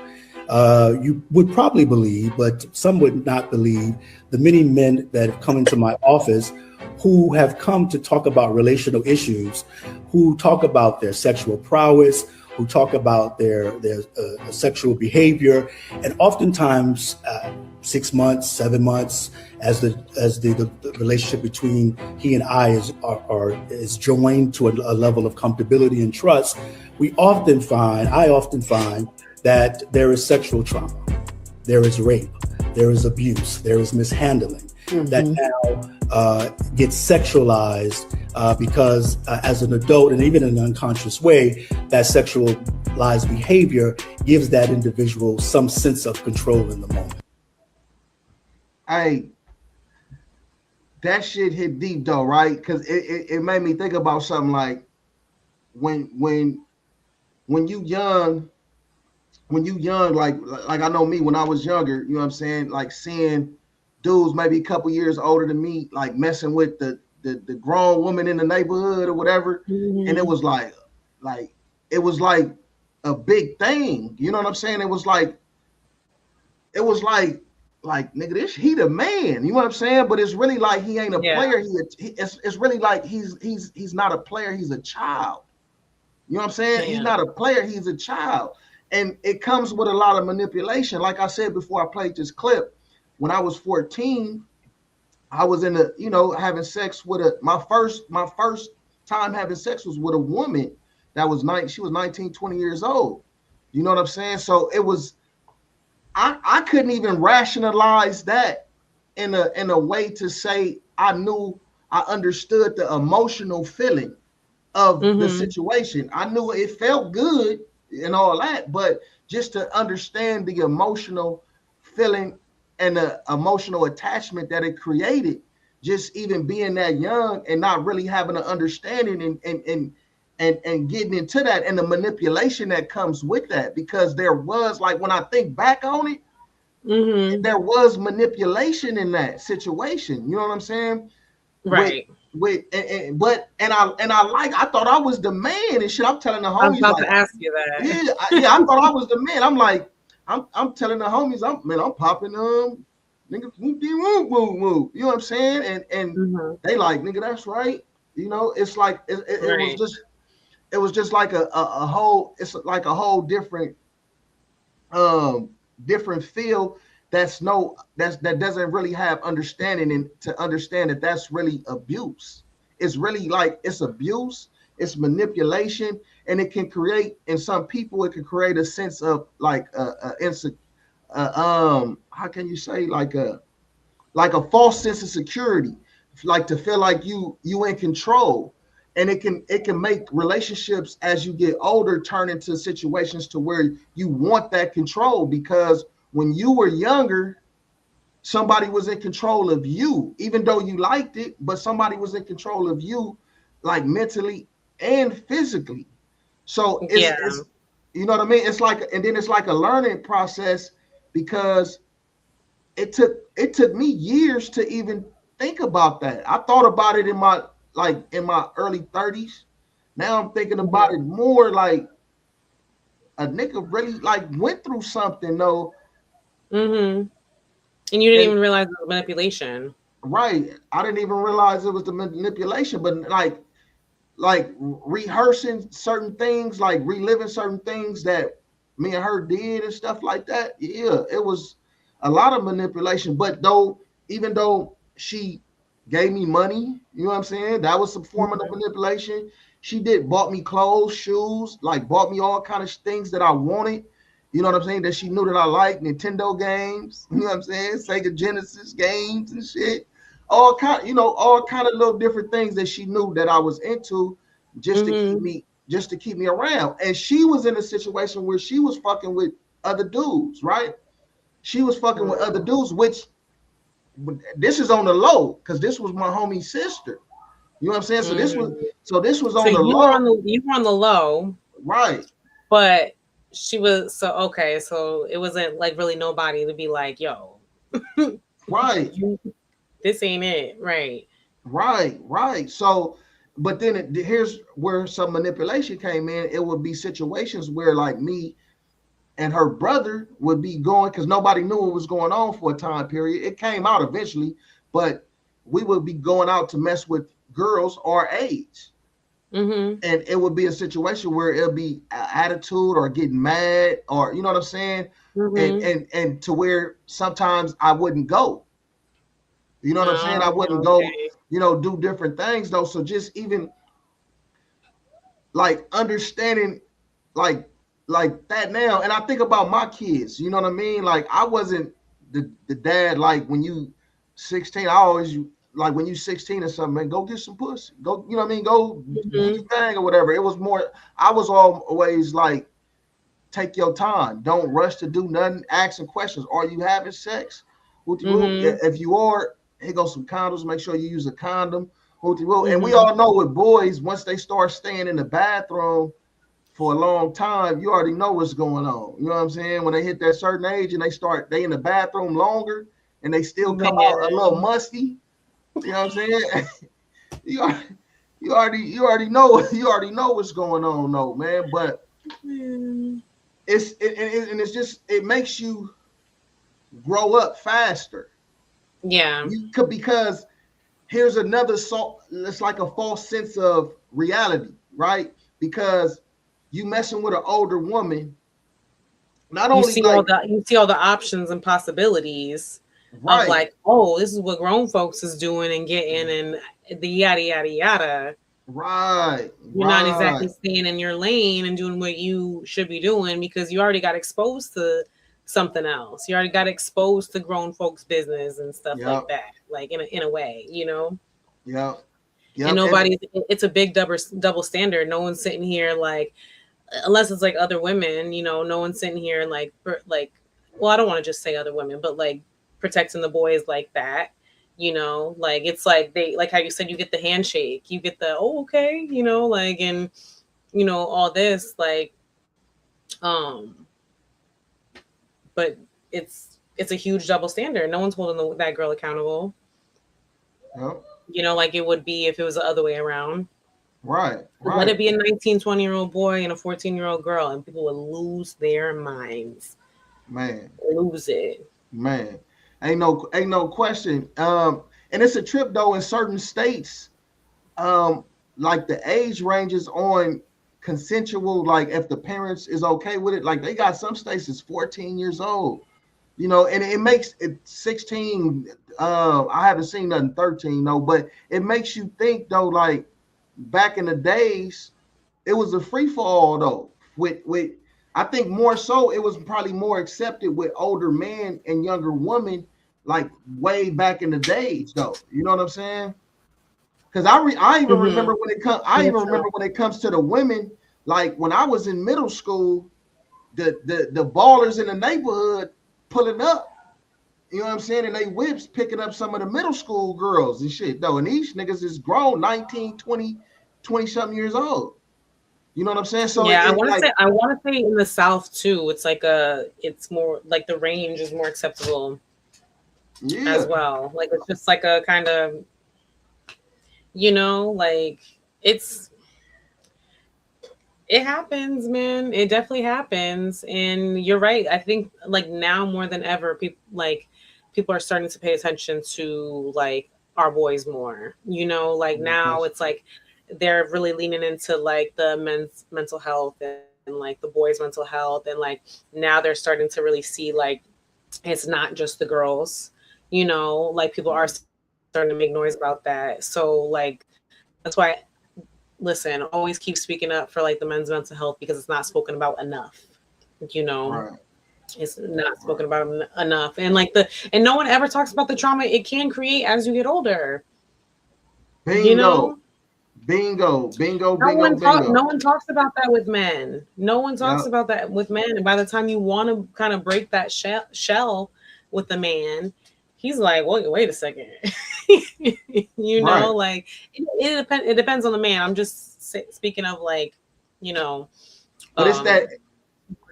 You would probably believe, but some would not believe, the many men that have come into my office who have come to talk about relational issues, who talk about their sexual prowess, who talk about their sexual behavior, and oftentimes 6 months, 7 months, as the relationship between he and I is joined to a level of comfortability and trust, I often find that there is sexual trauma, there is rape, there is abuse, there is mishandling that now gets sexualized because as an adult, and even in an unconscious way, that sexualized behavior gives that individual some sense of control in the moment. Hey, that shit hit deep though, right? Because it made me think about something like when you young, like I know me when I was younger, you know what I'm saying? Like seeing dudes maybe a couple years older than me, like messing with the grown woman in the neighborhood or whatever. And it was like a big thing. You know what I'm saying? It was like nigga, he the man. You know what I'm saying? But it's really like he ain't a player. It's really like he's not a player. He's a child. You know what I'm saying? He's not a player. He's a child. And it comes with a lot of manipulation. Like I said before I played this clip, when I was 14, I was in having sex with my first time having sex was with a woman that was she was 19, 20 years old. You know what I'm saying? So it was, I couldn't even rationalize that in a way to say I understood the emotional feeling of the situation. I knew it felt good and all that, but just to understand the emotional feeling and the emotional attachment that it created, just even being that young and not really having an understanding and getting into that and the manipulation that comes with that. Because there was, like, when I think back on it, Mm-hmm. there was manipulation in that situation. You know what I'm saying? Right. I thought I was the man and shit. I'm telling the I was homies about like, to ask you that. I thought I was the man. I'm like, I'm telling the homies, I'm popping nigga, woo. You know what I'm saying? And Mm-hmm. they like, nigga, that's right. You know, it's like Right. it was just like a whole, it's like a whole different feel that doesn't really have understanding, and to understand that that's really abuse. It's really like it's abuse, it's manipulation, and it can create, in some people it can create a sense of like how can you say, like a false sense of security, like to feel like you in control. And it can make relationships as you get older turn into situations to where you want that control, because when you were younger, somebody was in control of you, even though you liked it, but somebody was in control of you, like mentally and physically. So Yeah. it's you know what I mean? It's like, and then it's like a learning process, because it took me years to even think about that. I thought about it in my early 30s. Now I'm thinking about it more like a nigga really like went through something though. Mm-hmm. And you didn't And even realize it was manipulation. right, I didn't even realize it was the manipulation, but like rehearsing certain things, like reliving certain things that me and her did and stuff like that. Yeah, it was a lot of manipulation. But even though she gave me money, you know what I'm saying? That was some form of manipulation. She bought me clothes, shoes, like bought me all kind of things that I wanted. You know what I'm saying? That she knew that I liked, Nintendo games, you know what I'm saying? Sega Genesis games and shit, all kind of little different things that she knew that I was into, Mm-hmm. just to keep me around. And she was in a situation where she was fucking with other dudes, right? She was fucking with other dudes, which this is on the low, because this was my homie's sister. You know what I'm saying? So this was Mm-hmm. So on the low, you were on the low, right? but she was so okay. So it wasn't like really nobody to be like, yo, Right. you, this ain't it, right? Right. So, but then here's where some manipulation came in. It would be situations where like me and her brother would be going, because nobody knew what was going on for a time period. It came out eventually, but we would be going out to mess with girls our age. Mm-hmm. And it would be a situation where it'll be attitude or getting mad, or you know what I'm saying? And Mm-hmm. and to where sometimes I wouldn't go. You know what I'm saying? I wouldn't Oh, go, okay. do different things though. So just even like understanding like that now. And I think about my kids, you know what I mean? Like I wasn't the dad, like when you 16, I always like when you 16 or something, man, go get some pussy. Go, you know what I mean? Go do Mm-hmm. your thing or whatever. It was more, I was always like, take your time. Don't rush to do nothing. Asking questions. Are you having sex? Mm-hmm. If you are, here goes some condoms. Make sure you use a condom. And we Mm-hmm. all know with boys, once they start staying in the bathroom for a long time, you already know what's going on. You know what I'm saying? When they hit that certain age and they in the bathroom longer and they still come out a little Man. musty. You know what I'm saying? you, already, you already know what's going on, though, man. But Mm. it's just, it makes you grow up faster. Yeah. You could, because here's another it's like a false sense of reality, right? Because you messing with an older woman, not only like, You see all the options and possibilities of right, like, oh, this is what grown folks is doing and getting and the yada yada yada. right, You're not right, exactly staying in your lane and doing what you should be doing because you already got exposed to something else. You already got exposed to grown folks' business and stuff like yep, that. Like in a way, you know. yep, And yep, and nobody, it's a big double standard. No one's sitting here like, unless it's like other women, you know, no one's sitting here like, well, I don't want to just say other women, but like protecting the boys like that, you know, like it's like they, like how you said, you get the handshake, you get the, oh, okay, you know, like, and, you know, all this, like, um, but it's it's a huge double standard. No one's holding that girl accountable. Yep. You know, like it would be if it was the other way around. Right. Let it Right. be a 19, 20-year-old boy and a 14-year-old girl, and people would lose their minds. Man. Lose it. Man. Ain't no question. And it's a trip though in certain states. Like the age ranges on consensual, like if the parents is okay with it, like they got some states is 14 years old, you know, and it makes it 16. I haven't seen nothing 13 though, but it makes you think though, like back in the days, it was a free fall though. With I think more so it was probably more accepted with older men and younger women, like way back in the days though. You know what I'm saying? Because I even remember when it comes when it comes to the women, like when I was in middle school, the ballers in the neighborhood pulling up, you know what I'm saying, and they whips picking up some of the middle school girls and shit though, and these niggas is grown 19, 20 something years old. You know what I'm saying? So Yeah, I it want to like, say in the South too. It's like it's more like the range is more acceptable yeah, as well. Like it's just like a kind of, you know, like it happens, man. It definitely happens, and you're right. I think like now more than ever, people are starting to pay attention to like our boys more. You know, like now it's like they're really leaning into like the men's mental health and like the boys' mental health, and like now they're starting to really see like it's not just the girls. You know, like people are starting to make noise about that. So like that's why, listen, always keep speaking up for like the men's mental health because it's not spoken about enough. You know, right, it's not spoken about enough, and like and no one ever talks about the trauma it can create as you get older. You know, bingo. no one talks about that with men. No one talks Yep. about that with men, and by the time you want to kind of break that shell with the man, he's like, wait a second. You know, Right. like it depends on the man. I'm just speaking of like, you know, But it's that,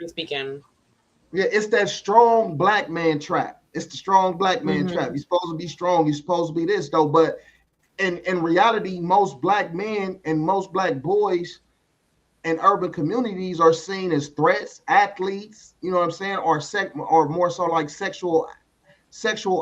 speaking. yeah, it's that strong black man trap. It's the strong black man Mhm. trap. You're supposed to be strong. You're supposed to be this though. But in reality, most black men and most black boys in urban communities are seen as threats, athletes, you know what I'm saying, or more so like sexual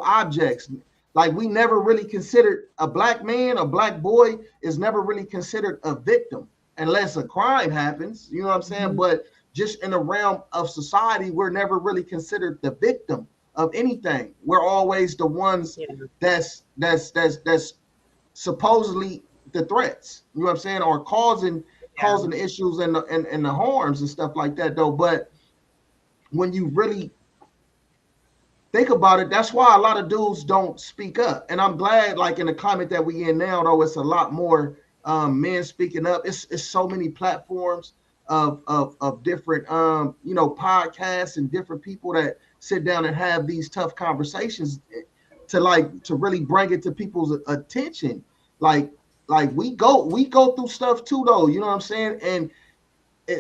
objects. Like we never really considered a black man, a black boy is never really considered a victim unless a crime happens, you know what I'm saying? Mhm. But just in the realm of society, we're never really considered the victim of anything. We're always the ones Yeah. that's supposedly the threats, you know what I'm saying, or causing the issues and the harms and stuff like that though. But when you really think about it, that's why a lot of dudes don't speak up. And I'm glad, like in the climate that we in now, though, it's a lot more men speaking up. It's so many platforms of different you know, podcasts and different people that sit down and have these tough conversations to really bring it to people's attention. Like we go through stuff too, though. You know what I'm saying? And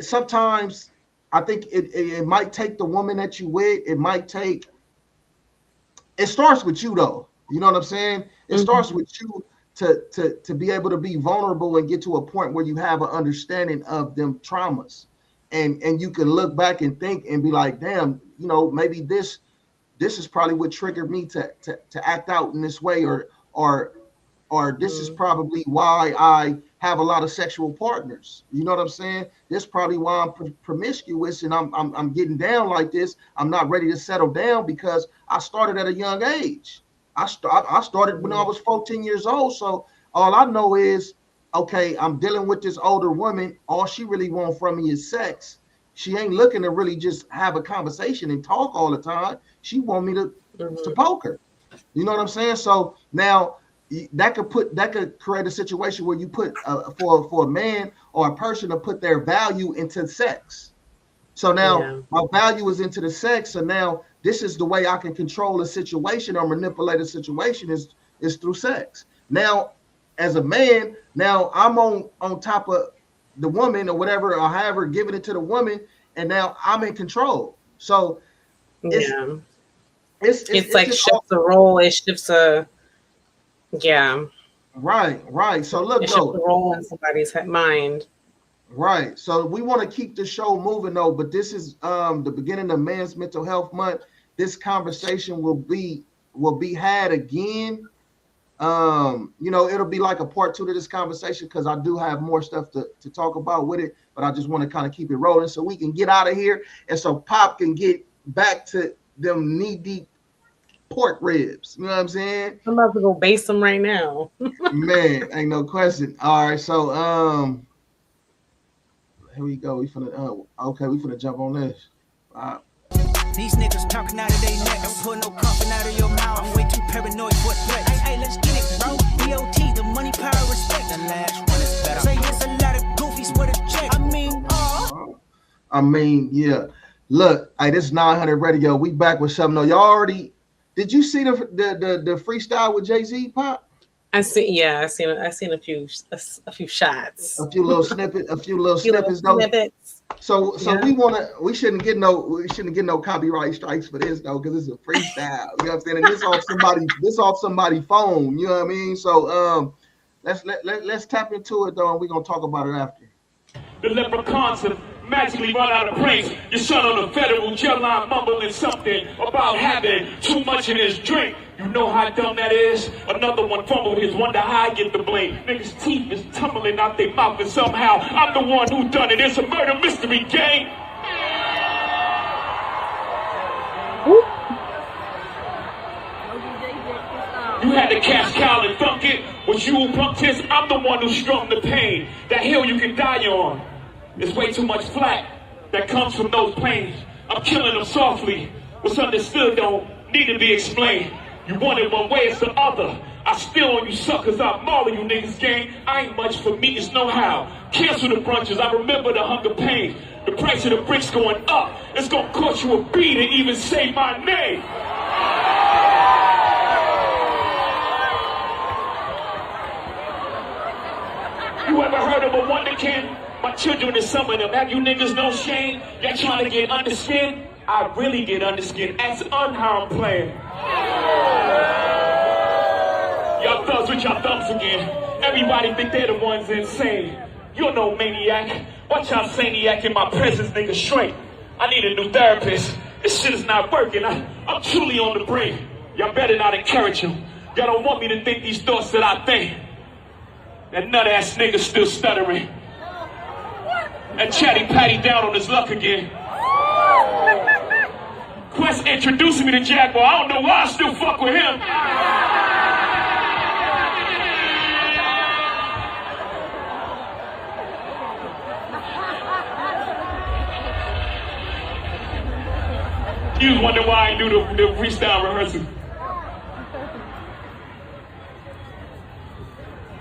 sometimes I think it might take the woman that you with. It starts with you though. You know what I'm saying? It starts with you to be able to be vulnerable and get to a point where you have an understanding of them traumas. And you can look back and think and be like, damn, you know, maybe this is probably what triggered me to act out in this way, or this is probably why I have a lot of sexual partners. You know what I'm saying? This is probably why I'm promiscuous and I'm getting down like this. I'm not ready to settle down because I started at a young age. I started when I was 14 years old. So all I know is, okay, I'm dealing with this older woman. All she really wants from me is sex. She ain't looking to really just have a conversation and talk all the time. She want me to poke her. You know what I'm saying? So now that could create a situation where you put for a man or a person to put their value into sex. So now my value is into the sex. So now this is the way I can control a situation or manipulate a situation is through sex. Now, as a man, now I'm on top of the woman or whatever, or however, giving it to the woman, and now I'm in control. So it's It's like just shifts a role. It shifts a right. So look, it shifts a role in somebody's mind. Right. So we want to keep the show moving though, but this is the beginning of Men's Mental Health Month. This conversation will be had again. It'll be like a part 2 to this conversation because I do have more stuff to talk about with it, but I just want to kind of keep it rolling so we can get out of here and so Pop can get back to them knee-deep pork ribs. You know what I'm saying? I'm about to go base them right now. Man, ain't no question. All right, so here we go. We finna jump on this. These niggas talking out of their neck. I'm putting no comfort out of your mouth. I'm way too paranoid for threats. Hey, let's get it, bro. DOT, the money, power, respect. The last one is better. Say it's a lot of goofies with a check. I mean, yeah. Look, hey, this is 900 Radio. We back with something. No, y'all already. Did you see the freestyle with Jay-Z, Pop? I seen a few shots. A few little snippets. So yeah. we shouldn't get no copyright strikes for this though, because it's a freestyle. You know what I'm saying? And this off somebody's phone. You know what I mean? So let's tap into it though, and we're gonna talk about it after. The leprechauns have magically run out of brains. Your son on the federal jail line mumbling something about having too much in his drink. You know how dumb that is? Another one fumbled his, wonder how I get the blame. Niggas' teeth is tumbling out their mouth and somehow I'm the one who done it. It's a murder mystery game. You had to catch Kyle and thunk it. Was you who punked his? I'm the one who strung the pain. That hill you can die on. There's way too much flack that comes from those planes. I'm killing them softly. What's understood don't need to be explained. You want it one way, it's the other. I steal on you suckers, I maul you niggas gang. I ain't much for me, it's no how. Cancel the brunches, I remember the hunger pain. The price of the bricks going up. It's gonna cost you a beat to even say my name. You ever heard of a wonder kid? My children is some of them. Have you niggas no shame? Y'all trying to get under skin? I really get under skin. As unharmed player. Y'all thugs with y'all thumbs again. Everybody think they're the ones insane. You're no maniac. Watch y'all saniac in my presence, nigga, straight. I need a new therapist. This shit is not working. I'm truly on the brink. Y'all better not encourage him. Y'all don't want me to think these thoughts that I think. That nut-ass nigga still stuttering. And Chatty Patty down on his luck again. Quest introducing me to Jaguar. I don't know why I still fuck with him. You was wondering why I do the freestyle rehearsal.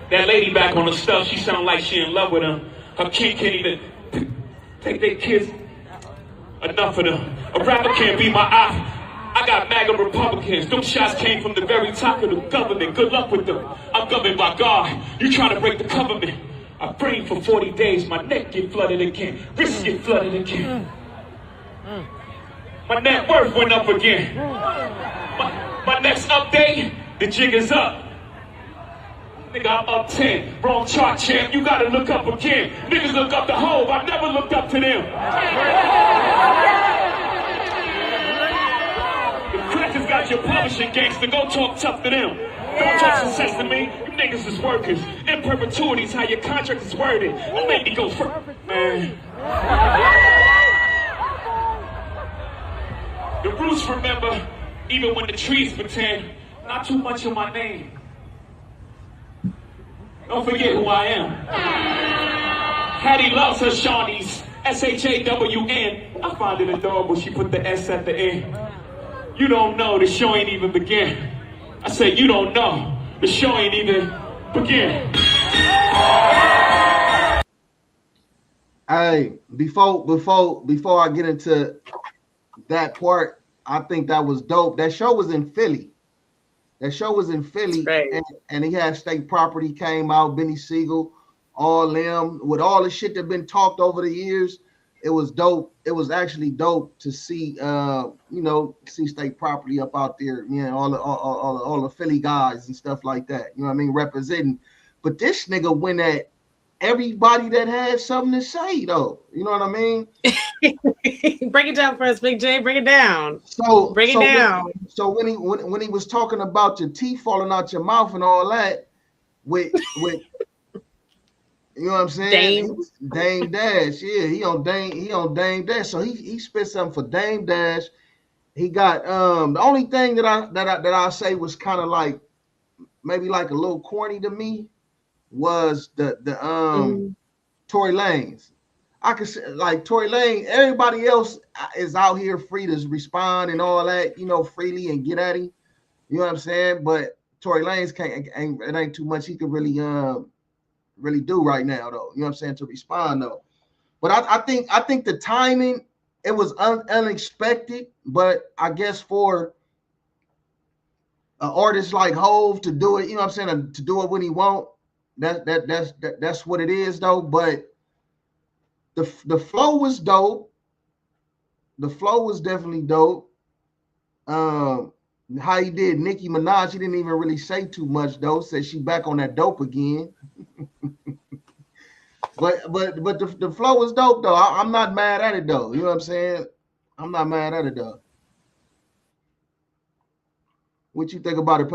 That lady back on the stuff, she sound like she in love with him. Her kid can't even take their kids. Enough of them. A rapper can't be my eye. I got MAGA Republicans. Them shots came from the very top of the government. Good luck with them. I'm governed by God. You trying to break the government. I prayed for 40 days. My neck get flooded again. Wrists get flooded again. My net worth went up again. My next update, the jig is up. Nigga, I'm up 10. Wrong chart, champ. You gotta look up again. Niggas look up to Hov. I never looked up to them. The crackers got your publishing gangster. Go talk tough to them. Don't talk success to me. You niggas is workers. In perpetuity is how your contract is worded. Don't make me go first, man. The roots remember, even when the trees pretend. Not too much of my name. Don't forget who I am. Hattie loves her Shawnees. S-H-A-W-N. I find it adorable she put the S at the end. You don't know, the show ain't even begin. I say you don't know, the show ain't even begin. Hey, before I get into that part, I think that was dope. That show was in Philly. Right. and he had State Property came out, Benny Siegel, all them with all the shit that been talked over the years. it was dope. It was actually dope to see, see state property up out there. All the Philly guys and stuff like that. You know what I mean, representing. But this nigga went at everybody that had something to say, though. You know what I mean? Break it down for us, Big J. Break it down. So break it down. When he was talking about your teeth falling out your mouth and all that, with you know what I'm saying? Dame Dash, yeah, he on Dame Dash. So he spit something for Dame Dash. He got the only thing that I say was kind of like maybe like a little corny to me was the Tory Lanez. I could say like Tory Lanez, everybody else is out here free to respond and all that, freely and get at him. You know what I'm saying? But Tory Lanez it ain't too much he could really do right now, though. You know what I'm saying? To respond, though. But I think the timing, it was unexpected. But I guess for an artist like Hove to do it, you know what I'm saying, to do it when he won't, that's what it is, though. But the flow was dope. The flow was definitely dope. How he did Nicki Minaj, he didn't even really say too much, though. Said she back on that dope again. But the flow was dope, though. I'm not mad at it, though. You know what I'm saying? I'm not mad at it, though. What you think about it?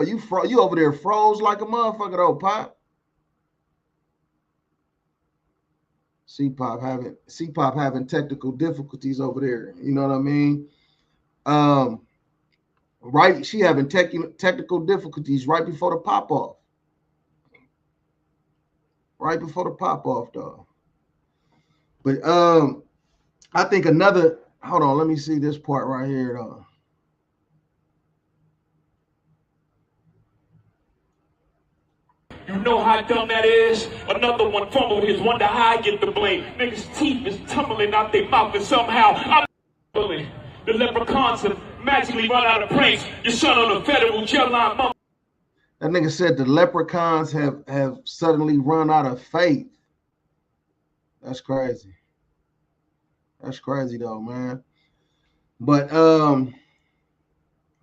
You over there froze like a motherfucker, though, Pop. C-Pop having technical difficulties over there. You know what I mean? Right, she having technical difficulties right before the pop off. Right before the pop off, though. But I think hold on, let me see this part right here, though. You know how dumb that is? Another one fumbled his, wonder how I get the blame. Niggas' teeth is tumbling out their mouth and somehow I'm fumbling. The leprechauns have magically run out of pranks. Your son on a federal jail line. That nigga said the leprechauns have suddenly run out of faith. That's crazy. That's crazy, though, man. But hold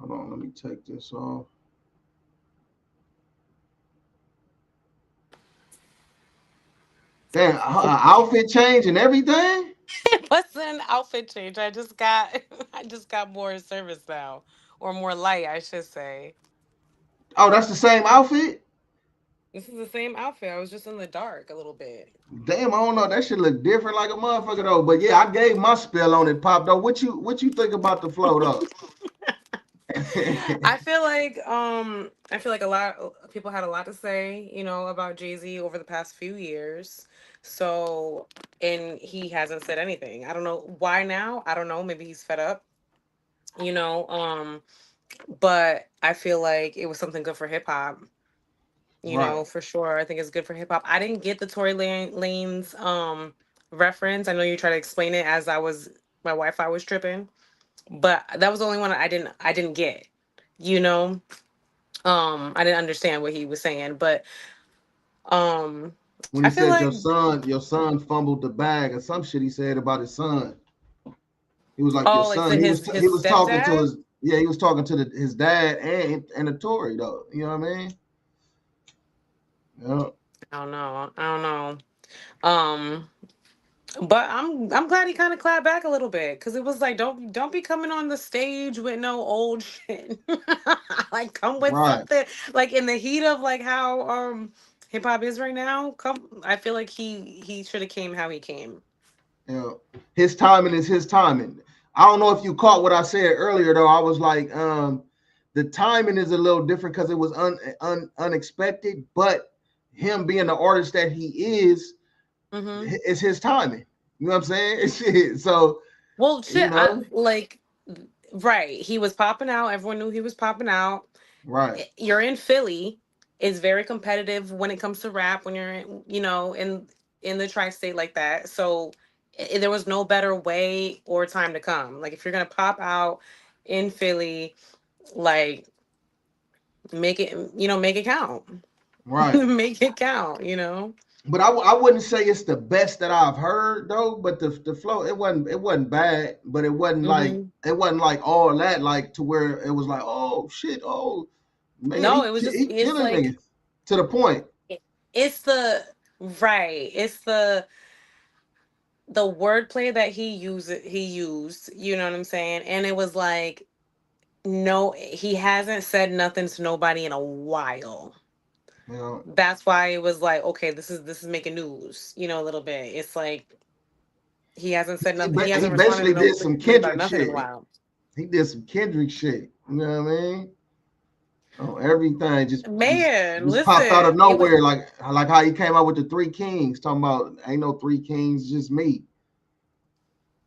on, let me take this off. Damn, outfit change and everything. What's an outfit change? I just got more service now, or more light, I should say. Oh, that's the same outfit? This is the same outfit. I was just in the dark a little bit. Damn, I don't know. That should look different like a motherfucker, though. But yeah, I gave my spell on it, Pop, though. What you think about the flow, though? I feel like a lot of people had a lot to say, about Jay-Z over the past few years. So, and he hasn't said anything. I don't know why now. I don't know. Maybe he's fed up. But I feel like it was something good for hip hop. Right. For sure. I think it's good for hip hop. I didn't get the Tory Lanez reference. I know you tried to explain it as my Wi-Fi was tripping, but that was the only one I didn't get. I didn't understand what he was saying, but when he I feel said like your son fumbled the bag or some shit he said about his son. He was like your like son. his He was talking to stepdad? he was talking to his dad and the Tory, though. You know what I mean? Yeah. I don't know. But I'm glad he kind of clapped back a little bit, because it was like, don't be coming on the stage with no old shit. Like, come with Right. something, like, in the heat of like how hip hop is right now. I feel like he should have came how he came. Yeah. His timing is his timing. I don't know if you caught what I said earlier, though. I was like, the timing is a little different because it was unexpected, but him being the artist that he is, it's his timing. You know what I'm saying? Shit. So, Well, shit, right. He was popping out. Everyone knew he was popping out. Right. You're in Philly. It's very competitive when it comes to rap when you're in the tri-state like that. So there was no better way or time to come. Like, if you're gonna pop out in Philly, like, make it count. Right. Make it count. But I wouldn't say it's the best that I've heard though. But the flow, it wasn't bad, but it wasn't like Hmm. all that like to where it was like, oh shit, oh man, No, it was just he it's killing like niggas to the point. it's the right. It's the wordplay that he used, you know what I'm saying? And it was like, no, he hasn't said nothing to nobody in a while. You know, That's why it was like, okay, this is making news, a little bit. It's like he hasn't said nothing. He he hasn't responded to basically did some nobody about Kendrick nothing in a shit. while. He did some Kendrick shit. You know what I mean? Oh, everything Man, just popped out of listen, it was nowhere, like how he came out with the Three Kings, talking about ain't no Three Kings, just me,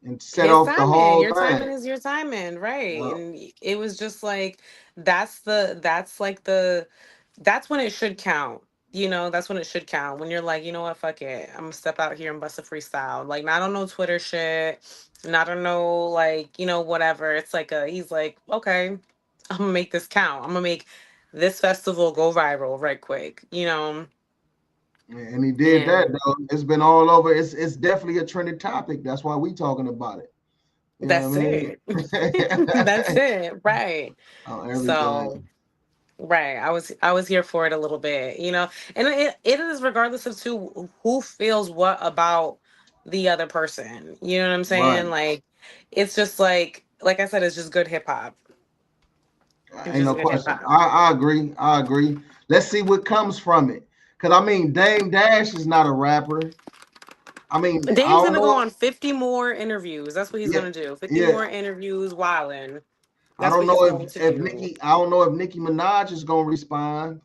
and set his off the timing. whole Your timing thing. is your timing, right? Yeah. And it was just like that's when it should count. That's when it should count. When you're like, you know what, fuck it. I'm gonna step out here and bust a freestyle. Like, not on no Twitter shit, not on no like, whatever. It's like he's like, okay, I'm gonna make this count. I'm gonna make this festival go viral right quick. And he did that And though. It's been all over. It's definitely a trending topic. That's why we talking about it. You know that's what it. I That's mean? it. Right. On So everything. right. I was here for it a little bit. And it is regardless of who feels what about the other person. You know what I'm Right. saying? Like it's just like I said, it's just good hip hop. It's Ain't just no good hip question. hop. I agree. I agree. Let's see what comes from it. Cause I mean, Dame Dash is not a rapper. I mean, I Dame's don't gonna go know. on 50 more interviews. That's what he's Yeah, gonna do. 50 yeah. more interviews wildin'. I That's don't what he's know going to if do. Nicki. I don't know if Nicki Minaj is gonna respond.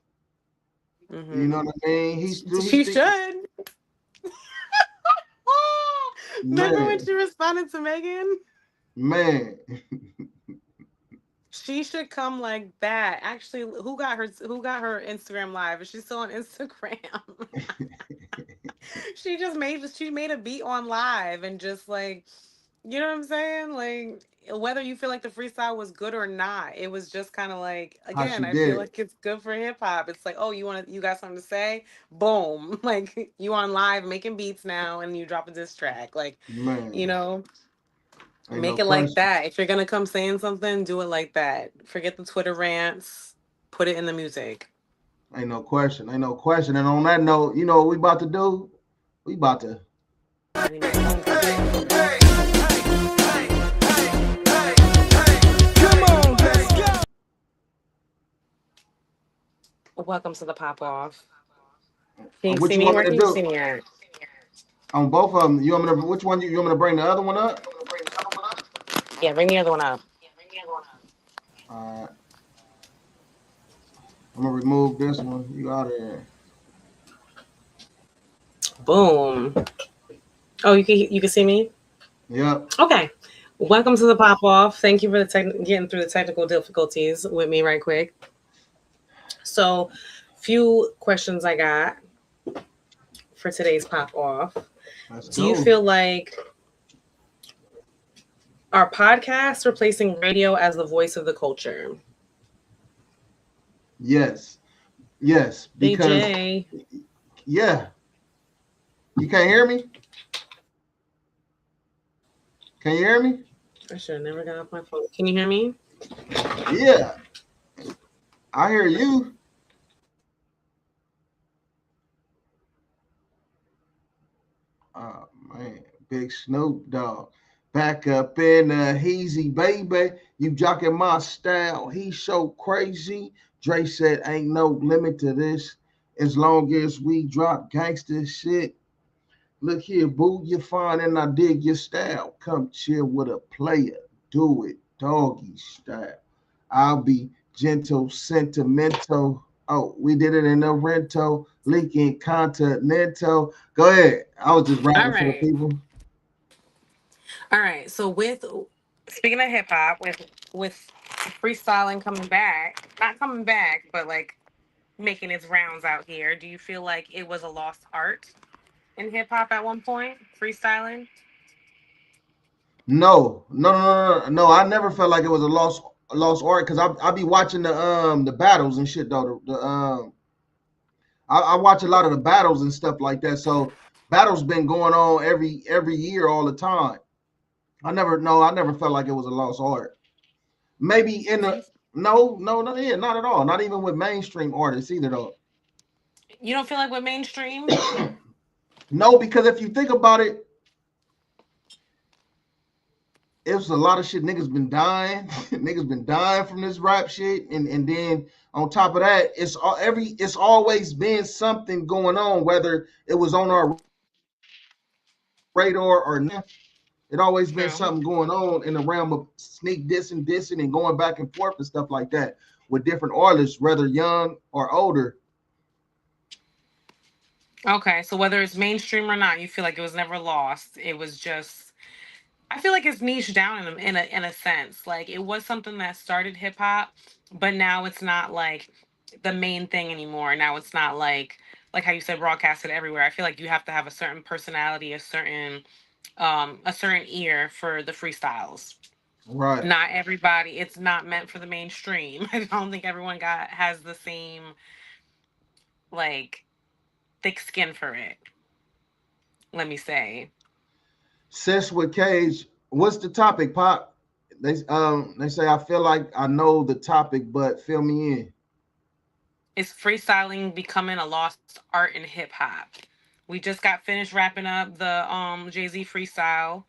You know Hmm. what I mean? He She still should. Remember when man, she responded to Megan? man. She should come like that. Actually, who got her Instagram live? Is she still on Instagram? She made a beat on live and just like, you know what I'm saying? Like whether you feel like the freestyle was good or not, it was just kind of like, How again, she I did feel it, like it's good for hip hop. It's like, oh, you got something to say? Boom. Like you on live making beats now and you drop a diss track. Like, you man. know, Ain't no make it like question. that. If you're gonna come saying something, do it like that. Forget the Twitter rants. Put it in the music. Ain't no question. Ain't no question. And on that note, you know what we about to do? We about to. You know, don't go there. Welcome to the pop off. Can you What see you me? want Where me to can you do see me at? on both of them? You want me to? Which one? You want me to bring the other one up? Yeah, bring the other one up. All right. I'm gonna remove this one. You out of here. Boom. Oh, you can see me. Yep. Okay. Welcome to the pop off. Thank you for getting through the technical difficulties with me right quick. So, few questions I got for today's pop off. Let's Do you go. feel like are podcasts replacing radio as the voice of the culture? Yes. Yes. Because BJ. yeah. You can't hear me? Can you hear me? I should have never got off my phone. Can you hear me? Yeah. I hear you. Oh man, Big Snoop Dogg. Back up in the Heezy, baby. You jocking my style. He's so crazy. Dre said, ain't no limit to this. As long as we drop gangster shit. Look here, boo, you're fine and I dig your style. Come chill with a player. Do it doggy style. I'll be gentle, sentimental. Oh, we did it in the rental, Lincoln Continental. Go ahead. I was just All rapping for the right. people. All right. So with speaking of hip hop, with freestyling coming back, not coming back, but like making its rounds out here, do you feel like it was a lost art in hip hop at one point? Freestyling? No, no, no, no, no, no. I never felt like it was a lost art because I be watching the battles and shit though. The I watch a lot of the battles and stuff like that. So battles been going on every year all the time. I never felt like it was a lost art. Maybe in the yeah, not at all. Not even with mainstream artists either though. You don't feel like we're mainstream? No, because if you think about it, it was a lot of shit. Niggas been dying. Niggas been dying from this rap shit, and then on top of that, it's always been something going on, whether it was on our radar or not. It always been True. something going on in the realm of sneak dissing, and going back and forth and stuff like that with different artists, whether young or older. Okay, so whether it's mainstream or not, you feel like it was never lost. It was just, I feel like it's niche down in a sense. Like it was something that started hip hop, but now it's not like the main thing anymore. Now it's not like how you said broadcasted everywhere. I feel like you have to have a certain personality, a certain ear for the freestyles. Right. Not everybody, it's not meant for the mainstream. I don't think everyone got has the same like thick skin for it. Let me say. Sesh with Cage. What's the topic, Pop? They say I feel like I know the topic, but fill me in. Is freestyling becoming a lost art in hip hop? We just got finished wrapping up the Jay-Z freestyle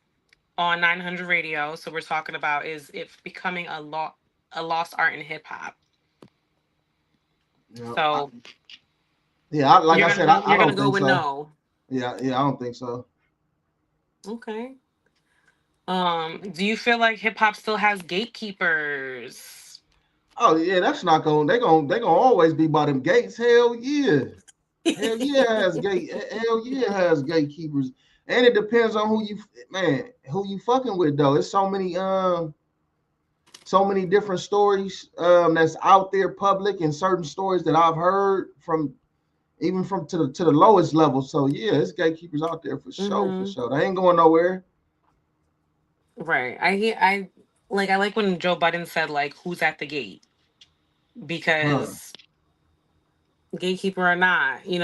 on 900 radio, so we're talking about is it becoming a lost art in hip hop. You know, So like I said, I you're gonna don't go think with so. no. Yeah, I don't think so. Okay. Do you feel like hip hop still has gatekeepers? Oh yeah, that's not going. They gonna always be by them gates. Hell yeah. Hell yeah, Hell yeah, has gatekeepers, and it depends on who you fucking with though. It's so many different stories that's out there public, and certain stories that I've heard from even from to the lowest level. So yeah, it's gatekeepers out there for sure, for Mm-hmm. sure. They ain't going nowhere. Right. I like when Joe Budden said like who's at the gate Huh. because gatekeeper or not, you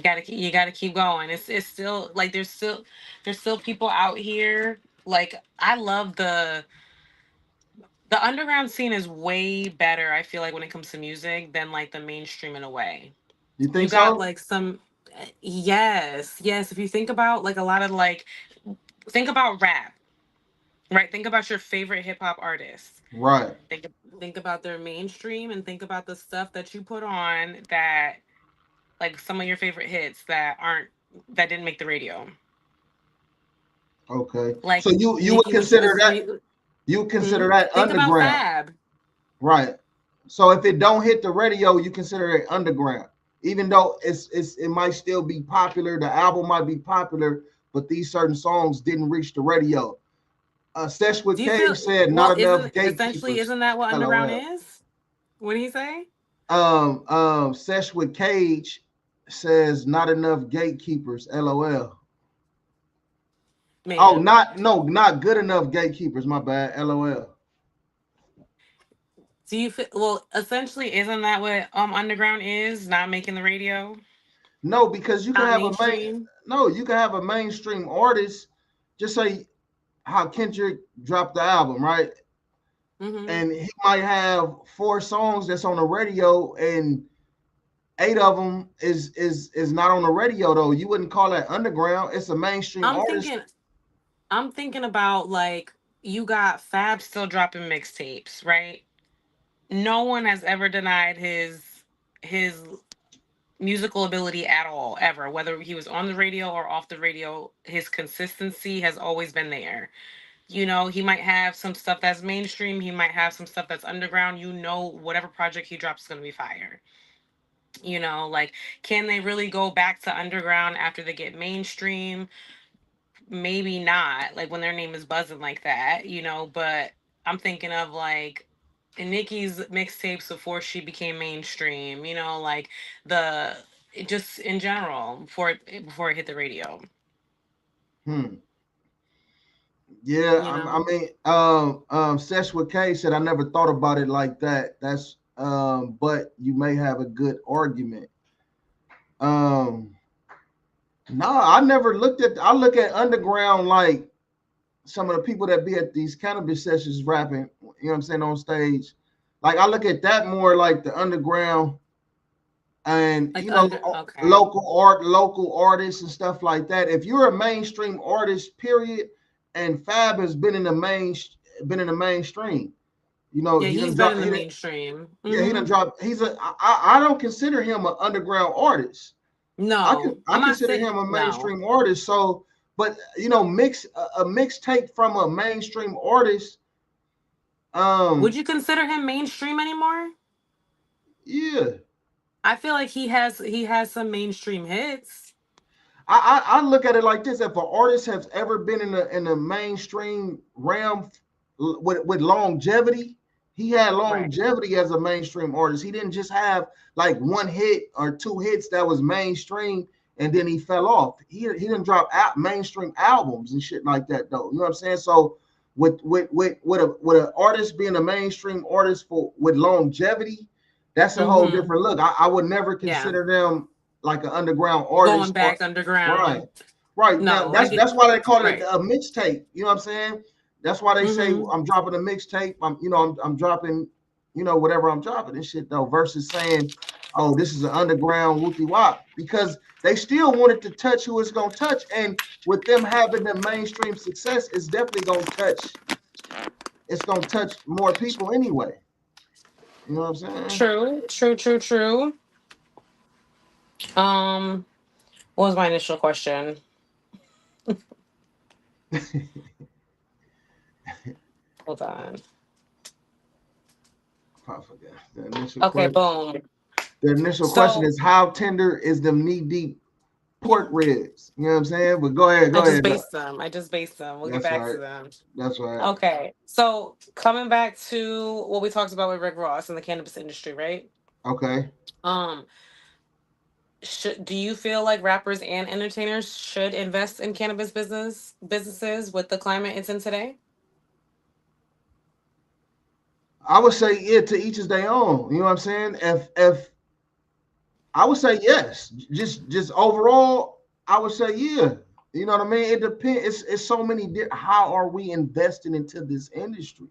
gotta keep going. It's still like there's still people out here. Like I love the underground scene is way better. I feel like when it comes to music than like the mainstream in a way. You You think got so? like some yes. If you think about like a lot of like think about rap, right? Think about your favorite hip hop artists. Right. Think think about their mainstream and think about the stuff that you put on that like some of your favorite hits that didn't make the radio. Okay. Like So you would Nicki consider was that you consider that think about underground, Fab. right? So if it don't hit the radio, you consider it underground, even though it might still be popular. The album might be popular, but these certain songs didn't reach the radio. Sesh with Do you Cage feel said well? not enough Isn't essentially gatekeepers. isn't that what underground LOL. is? What do you say, Sesh with Cage says not enough gatekeepers. LOL. Oh, man? not good enough gatekeepers. My bad. LOL. Do you feel well? Essentially, isn't that what underground is? Not making the radio, No, because you can not have a mainstream. you can have a mainstream artist. Just say how Kendrick dropped the album, right? Mm-hmm. And he might have 4 songs that's on the radio, and 8 of them is not on the radio though. You wouldn't call that underground. It's a mainstream I'm artist. thinking. I'm thinking about like you got Fab still dropping mixtapes, right? No one has ever denied his musical ability at all, ever. Whether he was on the radio or off the radio, his consistency has always been there. He might have some stuff that's mainstream, he might have some stuff that's underground. Whatever project he drops is gonna be fire. Like can they really go back to underground after they get mainstream? Maybe not, like when their name is buzzing like that, but I'm thinking of like Nicki's mixtapes before she became mainstream, like the just in general before it hit the radio, Hmm. Yeah, you I know. mean, Sesh with K said I never thought about it like that. But you may have a good argument. No, I never looked at. I look at underground like some of the people that be at these cannabis sessions rapping. You know what I'm saying, on stage. Like I look at that more like the underground, and Like you know, okay. local artists and stuff like that. If you're a mainstream artist, period, and Fab has been in the mainstream. You know, Yeah, he he's done been drop. in the mainstream. Yeah, he done dropped. I don't consider him an underground artist. No, I I'm not consider saying him a no. mainstream artist. So, but you know, a mixtape from a mainstream artist. Would you consider him mainstream anymore? Yeah. I feel like he has some mainstream hits. I look at it like this: if an artist has ever been in the mainstream realm with longevity, he had Right. longevity as a mainstream artist. He didn't just have like one hit or two hits that was mainstream and then he fell off. He didn't drop out mainstream albums and shit like that though. You know what I'm saying? So with an artist being a mainstream artist with longevity, that's a whole different look. I would never Yeah. consider them like an underground Going artist. back Right. underground. Right. Now No, I get that's why they call it right. a mixtape. You know what I'm saying? That's why they say I'm dropping a mixtape. I'm dropping, whatever I'm dropping and shit though, versus saying, oh, this is an underground whoopty wop, because they still wanted to touch who it's gonna touch. And with them having the mainstream success, it's definitely gonna touch more people anyway. You know what I'm saying? True. What was my initial question? Hold on. I forgot the initial Okay, question. boom. The initial question So is, how tender is the knee deep pork ribs? You know what I'm saying? But go ahead. I just Though. based them. We'll get That's back right. to them. That's right. Okay. So coming back to what we talked about with Rick Ross in the cannabis industry, right? Okay. Um, do you feel like rappers and entertainers should invest in cannabis businesses with the climate it's in today? I would say to each is their own. You know what I'm saying? If I would say yes. Just overall, I would say yeah. You know what I mean? It depends. It's so many. How are we investing into this industry?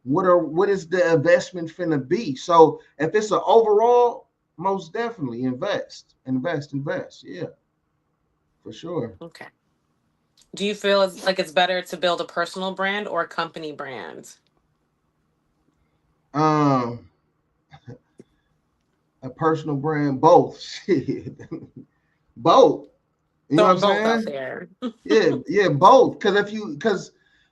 What is the investment finna be? So if it's an overall, most definitely invest. Yeah, for sure. Okay. Do you feel it's better to build a personal brand or a company brand? A personal brand, both. Shit. Both. You know Throw what I'm them both out saying? there. Yeah, both. Because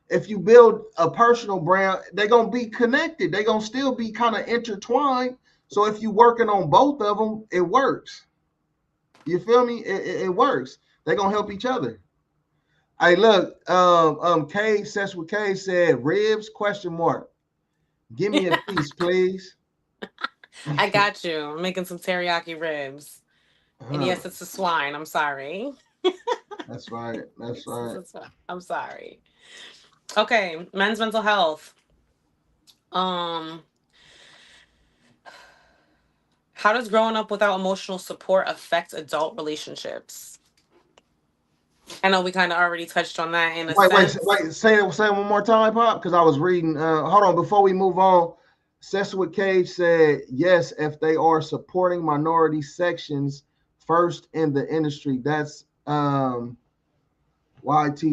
if you build a personal brand, they're gonna be connected. They're gonna still be kind of intertwined. So if you're working on both of them, it works. You feel me? It works. They're gonna help each other. Hey, look, K Sess with K said ribs question mark. Give me a piece, please. I got you. I'm making some teriyaki ribs. And yes, it's a swine. I'm sorry. That's right. That's right. I'm sorry. Okay, men's mental health. Um, how does growing up without emotional support affect adult relationships? I know we kind of already touched on that in a sense. Say it one more time, Pop, because I was reading. Hold on, before we move on. Cecil Cage said yes, if they are supporting minority sections first in the industry. That's YT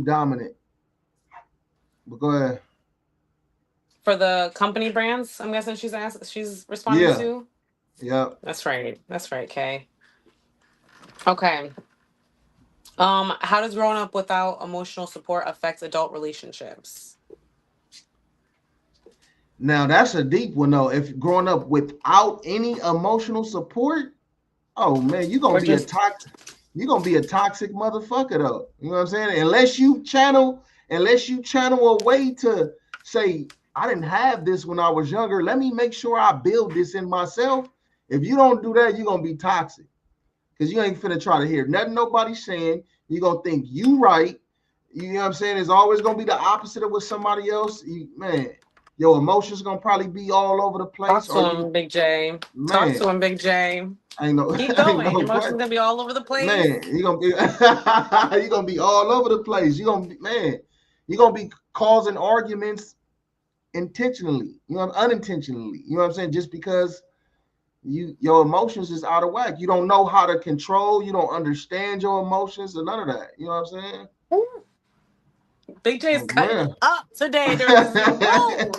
dominant. But go ahead. For the company brands, I'm guessing she's responding to. Yeah. That's right, Kay. Okay. How does growing up without emotional support affect adult relationships? Now that's a deep one though. If growing up without any emotional support, oh man, you're gonna be a toxic motherfucker though. You know what I'm saying? Unless you channel a way to say, I didn't have this when I was younger. Let me make sure I build this in myself. If you don't do that, you're gonna be toxic. Because you ain't finna try to hear nothing nobody's saying. You're gonna think you right. You know what I'm saying? It's always gonna be the opposite of what somebody else. Man, Your emotions gonna probably be all over the Talk place, to or you, him, Big J. Talk man, to him, Big J. ain't no, Keep ain't going. no Your emotions question. gonna be all over the place. Man, you gonna be you gonna be all over the place. You gonna be, man, you gonna be causing arguments intentionally, unintentionally. You know what I'm saying? Just because your emotions is out of whack. You don't know how to control, you don't understand your emotions or none of that. You know what I'm saying? Big J is Oh, cutting man. up today during this room.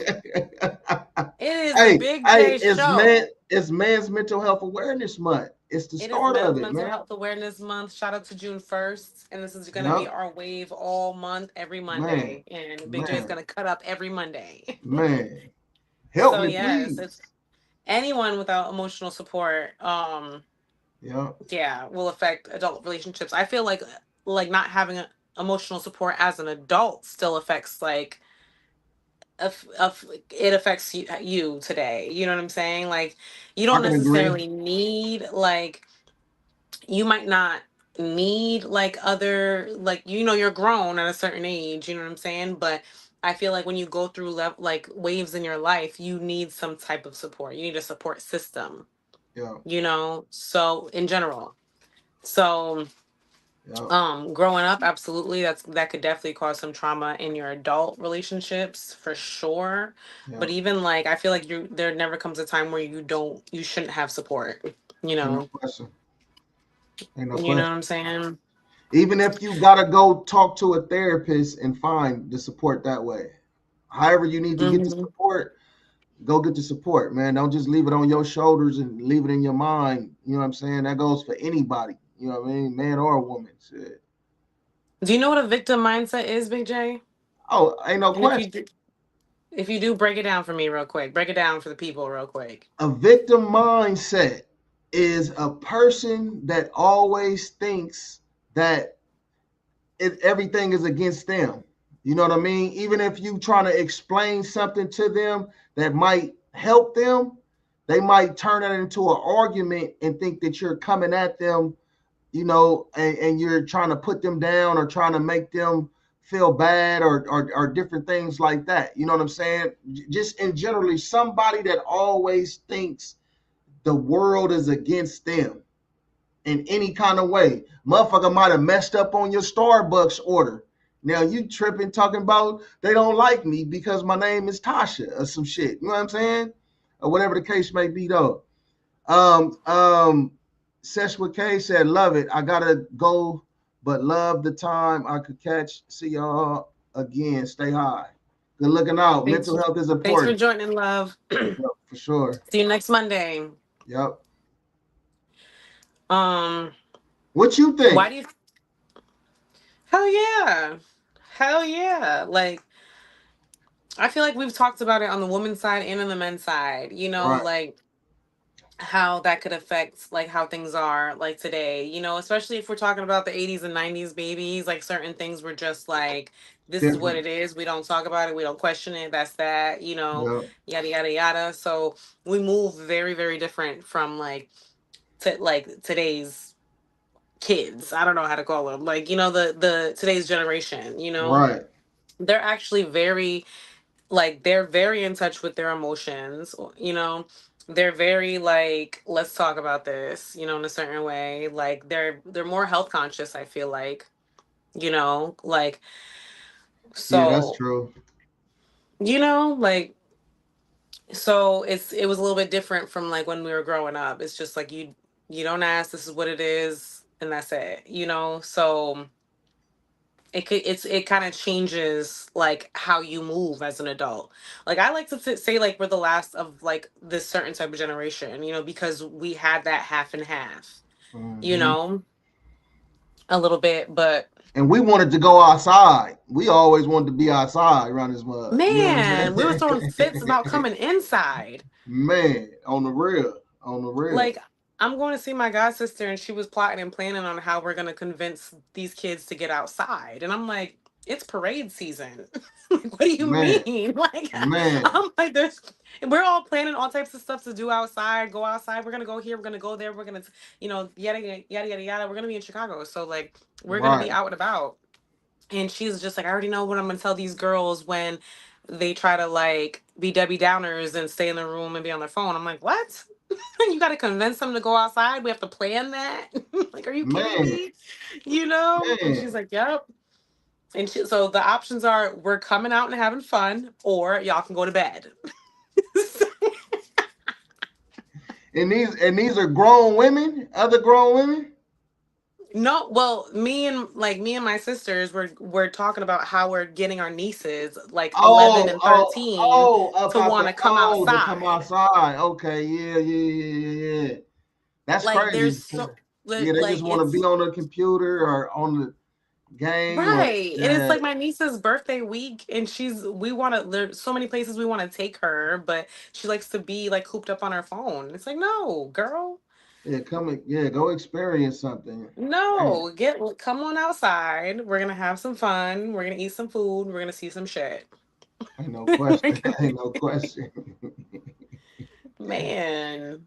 It is the hey, Big hey, J show. it's Man's Mental Health Awareness Month. It's the It is start of Men's it, Mental man. Health Awareness Month. Shout out to June 1st. And this is going to be Yep, our wave all month, every man, Monday. And Big J is man, going to cut up every Monday. man. Help So, me, yes, it's please. anyone without emotional support, Yep, yeah, will affect adult relationships. I feel like not having emotional support as an adult still affects like it affects you today. You know what I'm saying? Like you I don't can agree. necessarily need like you might not need like other like you're grown at a certain age, you know what I'm saying? But I feel like when you go through like waves in your life, you need some type of support. You need a support system, Yeah, so in general. So yeah, growing up, absolutely, that could definitely cause some trauma in your adult relationships for sure. yeah. But even like I feel like there never comes a time where you shouldn't have support, you Ain't no know. question. Ain't no You know what question. I'm saying? Even if you gotta go talk to a therapist and find the support that way. However, you need to get the Hmm. support, go get the support, man. Don't just leave it on your shoulders and leave it in your mind. You know what I'm saying? That goes for anybody. You know what I mean? Man or woman. Shit. Do you know what a victim mindset is, Big J? Oh, ain't no And question. if you do, break it down for me real quick. Break it down for the people real quick. A victim mindset is a person that always thinks that everything is against them. You know what I mean? Even if you trying to explain something to them that might help them, they might turn it into an argument and think that you're coming at them, and you're trying to put them down or trying to make them feel bad or different things like that. You know what I'm saying? Just in generally, somebody that always thinks the world is against them in any kind of way. Motherfucker might have messed up on your Starbucks order. Now you tripping talking about they don't like me because my name is Tasha or some shit. You know what I'm saying? Or whatever the case may be though. Seshwa K said, love it. I gotta go, but love the time I could catch. See y'all again. Stay high. Good looking out. Thanks. Mental health is Thanks for important. joining, love. Yep, for sure. See you next Monday. Yep. Um, What you why think? do you? Hell yeah, hell yeah. Like I feel like we've talked about it on the women's side and on the men's side. Right. Like how that could affect like how things are like today, especially if we're talking about the 80s and 90s babies, like certain things were just like this is what Different. it is, we don't talk about it, we don't question it, that's that, Yep. yada yada yada. So we move very very different from like to like today's kids, I don't know how to call them, like the today's generation, Right. they're actually very like they're very in touch with their emotions, they're very like let's talk about this, in a certain way, like they're more health conscious, I feel like, like Yeah, that's so true. like so it was a little bit different from like when we were growing up. It's just like you don't ask, this is what it is and that's it, so it kind of changes like how you move as an adult. Like I like to say like we're the last of like this certain type of generation, because we had that half and half, you Hmm. know, a little bit. But And we wanted to go outside. We always wanted to be outside around this mud. You know what I'm man, we were throwing fits about saying? coming inside. Man, on the real, on the real. Like I'm going to see my god sister and she was plotting and planning on how we're going to convince these kids to get outside, and I'm like, it's parade season. Like, what do you Man, mean? Like man, I'm like, we're all planning all types of stuff to do outside, go outside, we're going to go here, we're going to go there, we're going to yada yada yada yada yada, we're going to be in Chicago, so like we're going to be right. out and about. And she's just like, I already know what I'm going to tell these girls when they try to like be Debbie Downers and stay in the room and be on their phone. I'm like, what? You got to convince them to go outside. We have to plan that. Like, are you kidding Man, me? You know? And she's man. like, yep. And so the options are we're coming out and having fun, or y'all can go to bed. And these are grown women, other grown women. No, well, me and my sisters we're talking about how we're getting our nieces like 11 Oh, and oh, 13 oh, up to out want the to come to come outside. outside. Okay, yeah, yeah, yeah, yeah, yeah. That's Like crazy. there's so Yeah, they just like want to be it's on the computer or on the game or right. And it's yeah, like my niece's birthday week and we want to there's so many places we want to take her, but she likes to be like cooped up on her phone. It's like, no, girl. yeah, yeah, go experience something. Man, No, come on outside. We're gonna have some fun. We're gonna eat some food. We're gonna see some shit. ain't no question. Ain't no question. Man,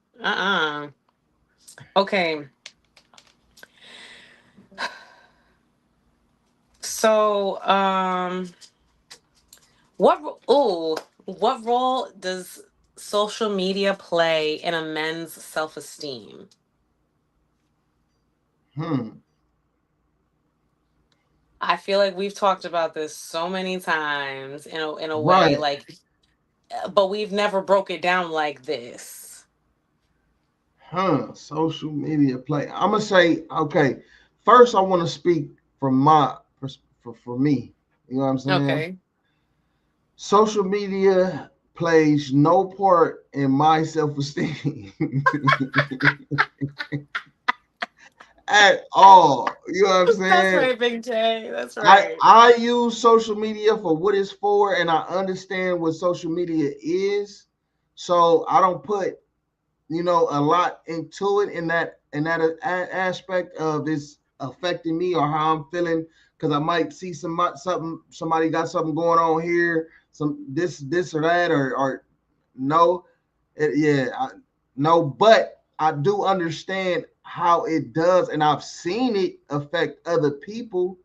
okay. So, what role does social media play in a man's self-esteem? Hmm. I feel like we've talked about this so many times in a way, Right. like, but we've never broke it down like this. Huh. Social media play. I'm gonna say, okay. First, I want to speak from for me. You know what I'm saying? Okay. Social media plays no part in my self-esteem at all. You know what I'm That's saying? right, Big J. That's I right. I use social media for what it's for, and I understand what social media is. So I don't put a lot into it in that aspect of it's affecting me or how I'm feeling because I might see somebody got something going on here, some this or that or no, no, but I do understand how it does, and I've seen it affect other people,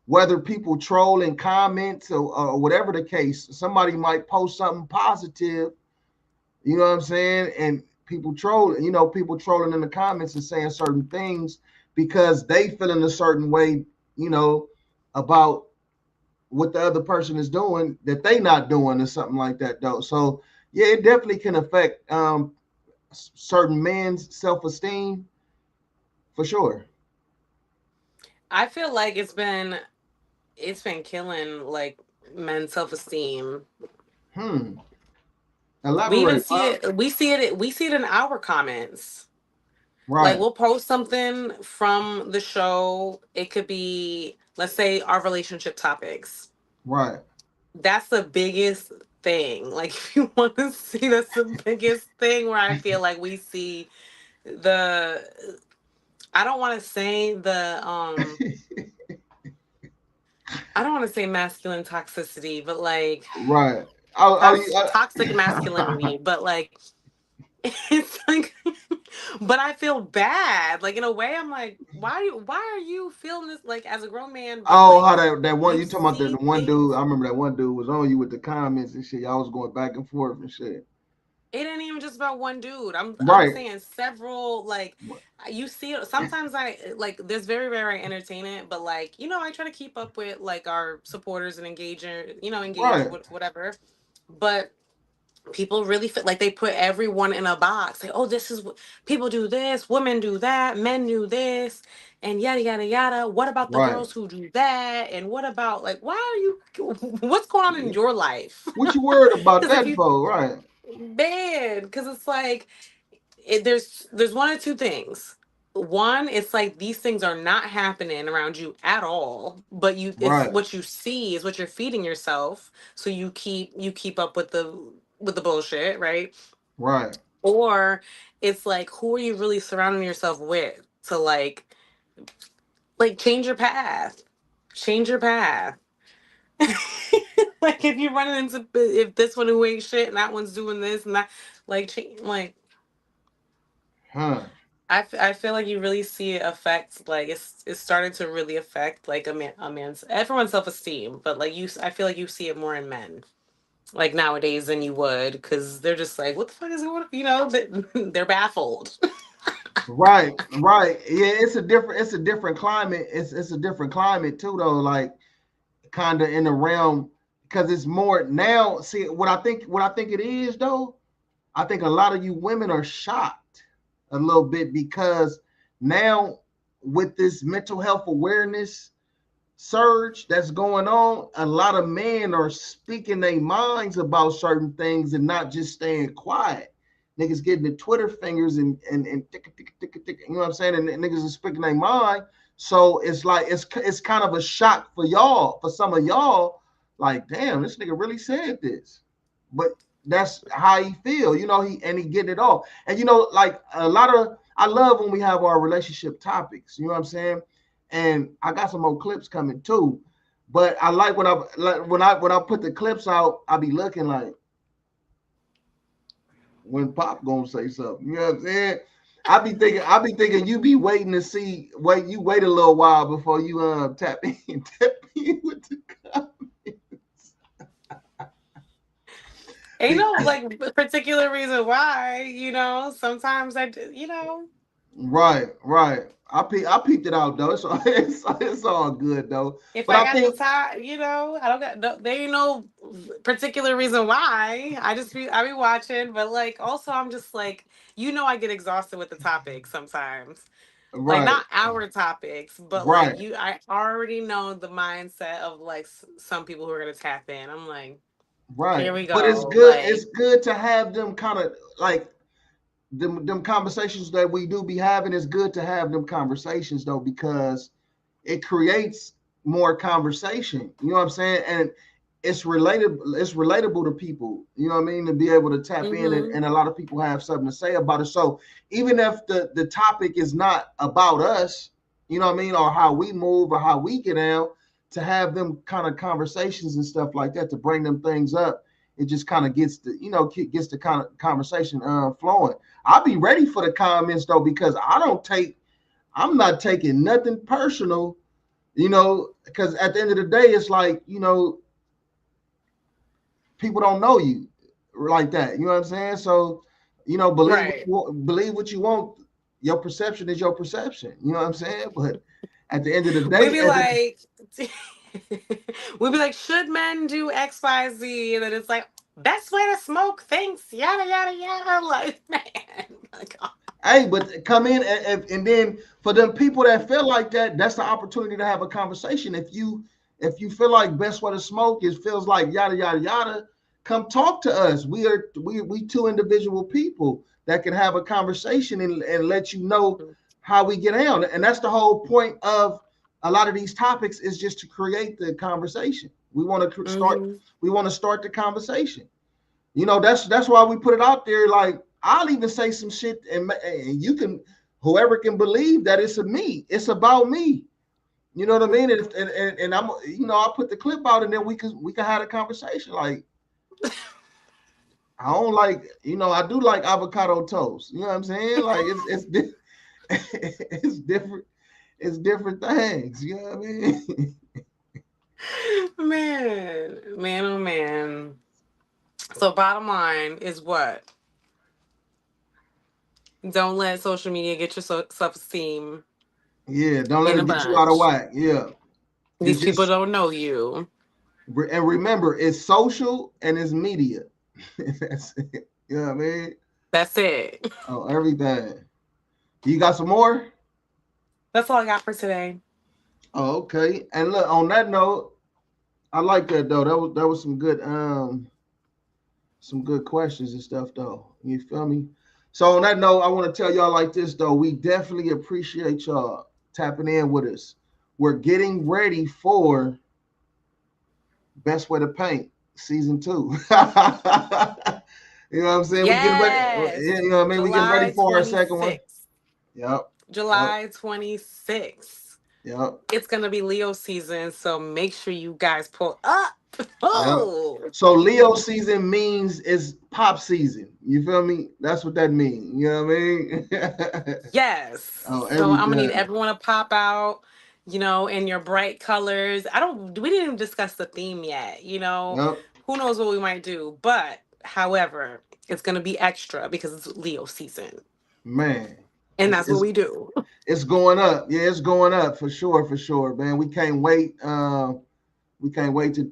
whether people troll in comments or whatever the case. Somebody might post something positive, you know what I'm saying, and people trolling in the comments and saying certain things because they feeling a certain way, you know, about what the other person is doing that they not doing or something like that though. So yeah, it definitely can affect certain men's self-esteem for sure. I feel like it's been killing like men's self-esteem. Hmm. We even Elaborate, see Bob. it. We see it in our comments. Like Right, we'll post something from the show. It could be, let's say, our relationship topics. right, That's the biggest thing. Like if you want to see, that's the biggest thing where I feel like we see the. I don't want to say the. I don't want to say masculine toxicity, but like right. toxic masculinity. But like it's like, but I feel bad. Like in a way, I'm like, why are you feeling this like as a grown man? But Oh, like how that one you you talking about the see one dude? things. I remember that one dude was on you with the comments and shit. Y'all was going back and forth and shit. It ain't even just about one dude. I'm Right. saying several. Like you see it. Sometimes I like. There's very very entertainment, but like I try to keep up with like our supporters and engage Right. with whatever. But people really feel like they put everyone in a box. Like, oh, this is what people do this, women do that, men do this, and yada yada yada. What about the Right. girls who do that? And what about like why are you what's going on in your life? What you worried about Because if that you for? Right. man, because it's like there's one or two things. One, it's like these things are not happening around you at all, but it's Right. what you see is what you're feeding yourself. So you keep up with the bullshit, right? Right. Or it's like who are you really surrounding yourself with to like change your path. Change your path. Like if you're running into if this one who ain't shit and that one's doing this and that like change like Huh. I feel like you really see it affect like it's starting to really affect like a man's everyone's self esteem, but like I feel like you see it more in men. like nowadays than you would, because they're just like, what the fuck is going on? You know, they're baffled. Right, right. Yeah, it's a different climate. It's a different climate too, though. Like kind of in the realm because it's more now. See, what I think it is though. I think a lot of you women are shocked a little bit because now with this mental health awareness surge that's going on, a lot of men are speaking their minds about certain things and not just staying quiet. Niggas getting the Twitter fingers and tick, you know what I'm saying? And niggas are speaking their mind. So it's like it's kind of a shock for y'all, for some of y'all, like, damn, this nigga really said this. But that's how he feel, you know, he getting it off. And you know, like a lot of I love when we have our relationship topics, you know what I'm saying? And I got some more clips coming too. But I like when I put the clips out, I be looking like when Pop gonna say something. You know what I'm saying? I be thinking you be waiting to see wait a little while before you tap in with the comments. Ain't no like particular reason why, you know. Sometimes you know. Right. I peeped it out though. It's all good though. If But I I got the think time, you know, I don't got no, there ain't no particular reason why. I be watching, but like also I'm just like, you know, I get exhausted with the topics sometimes. Like right, not our topics, but like right, I already know the mindset of like some people who are gonna tap in. I'm like, right. here we But it's go. good. It's Like, good to have them kind of like them conversations that we do be having. It's good to have them conversations though because it creates more conversation. You know what I'm saying? And it's relatable to people, you know what I mean, to be able to tap in mm-hmm, and a lot of people have something to say about it. So even if the topic is not about us, you know what I mean, or how we move or how we get out, to have them kind of conversations and stuff like that to bring them things up, it just kind of gets the kind of conversation flowing. I'll be ready for the comments though because I'm not taking nothing personal, you know, because at the end of the day, it's like, you know, people don't know you like that. You know what I'm saying? So, you know, right. believe what you want. Your perception is your perception. You know what I'm saying? But at the end of the We day, be like, we be like, should men do X, Y, Z? And then it's like, best way to smoke thinks, yada yada yada. Like, man, like, oh. hey, but come in and then for them people that feel like that, that's the opportunity to have a conversation. If you feel like best way to smoke is feels like yada yada yada, come talk to us. We two individual people that can have a conversation and let you know how we get out. And that's the whole point of a lot of these topics is just to create the conversation. Mhm. We want to start the conversation. You know, that's why we put it out there. Like I'll even say some shit, and you can, whoever can believe that it's about me. You know what I mean? And I'm, you know, I'll put the clip out, and then we can have a conversation. Like I don't like, you know, I do like avocado toast. You know what I'm saying? Like it's different. It's different things. You know what I mean? Man, oh man. So bottom line is what? Don't let social media get your self-esteem Yeah. Don't let in a it get you out of bunch. whack. Yeah. It's These people just, don't know you. and remember, it's social and it's media. That's it. You know what I mean? That's it. Oh, everything. You got some more? That's all I got for today. Oh, okay. And look, on that note, I like that though. That was some good questions and stuff though. You feel me? So on that note, I want to tell y'all like this though. We definitely appreciate y'all tapping in with us. We're getting ready for Best Way to Paint season 2. You know what I'm saying? We getting ready. Yes. You know what I mean? We getting ready July for our second one. 26th. Yep. Yep. July 26th. Yep. It's going to be Leo season, so make sure you guys pull up. Yep. Oh. So Leo season means it's pop season. You feel me? That's what that means. You know what I mean? Yes. Oh, So I'm gonna need everything. everyone to pop out, you know, in your bright colors. We didn't even discuss the theme yet, you know. Yep. who knows what we might do. But however, it's gonna be extra because it's Leo season. Man. And that's what we do. It's going up. Yeah, it's going up for sure, man. We can't wait. We can't wait to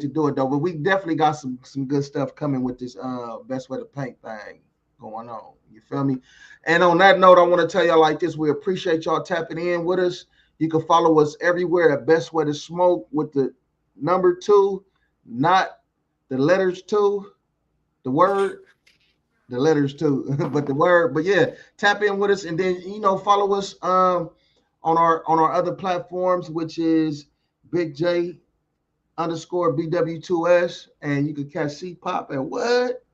do it though. But we definitely got some good stuff coming with this best way to paint thing going on. You feel me? And on that note, I want to tell y'all like this. We appreciate y'all tapping in with us. You can follow us everywhere at Best Way to Smoke with the number 2, not the letters 2, the word. The letters too, but the word. But yeah, tap in with us, and then follow us on our other platforms, which is Big J _BW2S, and you can catch C Pop at what?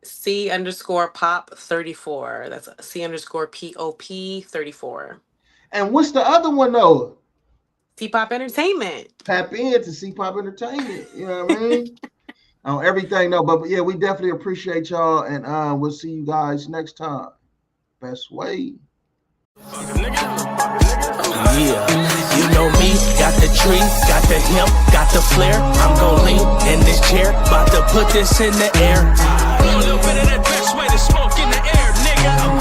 C_Pop 34. That's C_POP 34. And what's the other one though? C Pop Entertainment. Tap in to C Pop Entertainment. You know what I mean? On everything, no, but yeah, we definitely appreciate y'all, and we'll see you guys next time. Best way. Yeah, you know me, got the tree, got the hemp, got the flare. I'm gon' lean in this chair, about to put this in the air. A little bit of that best way to smoke in the air, nigga.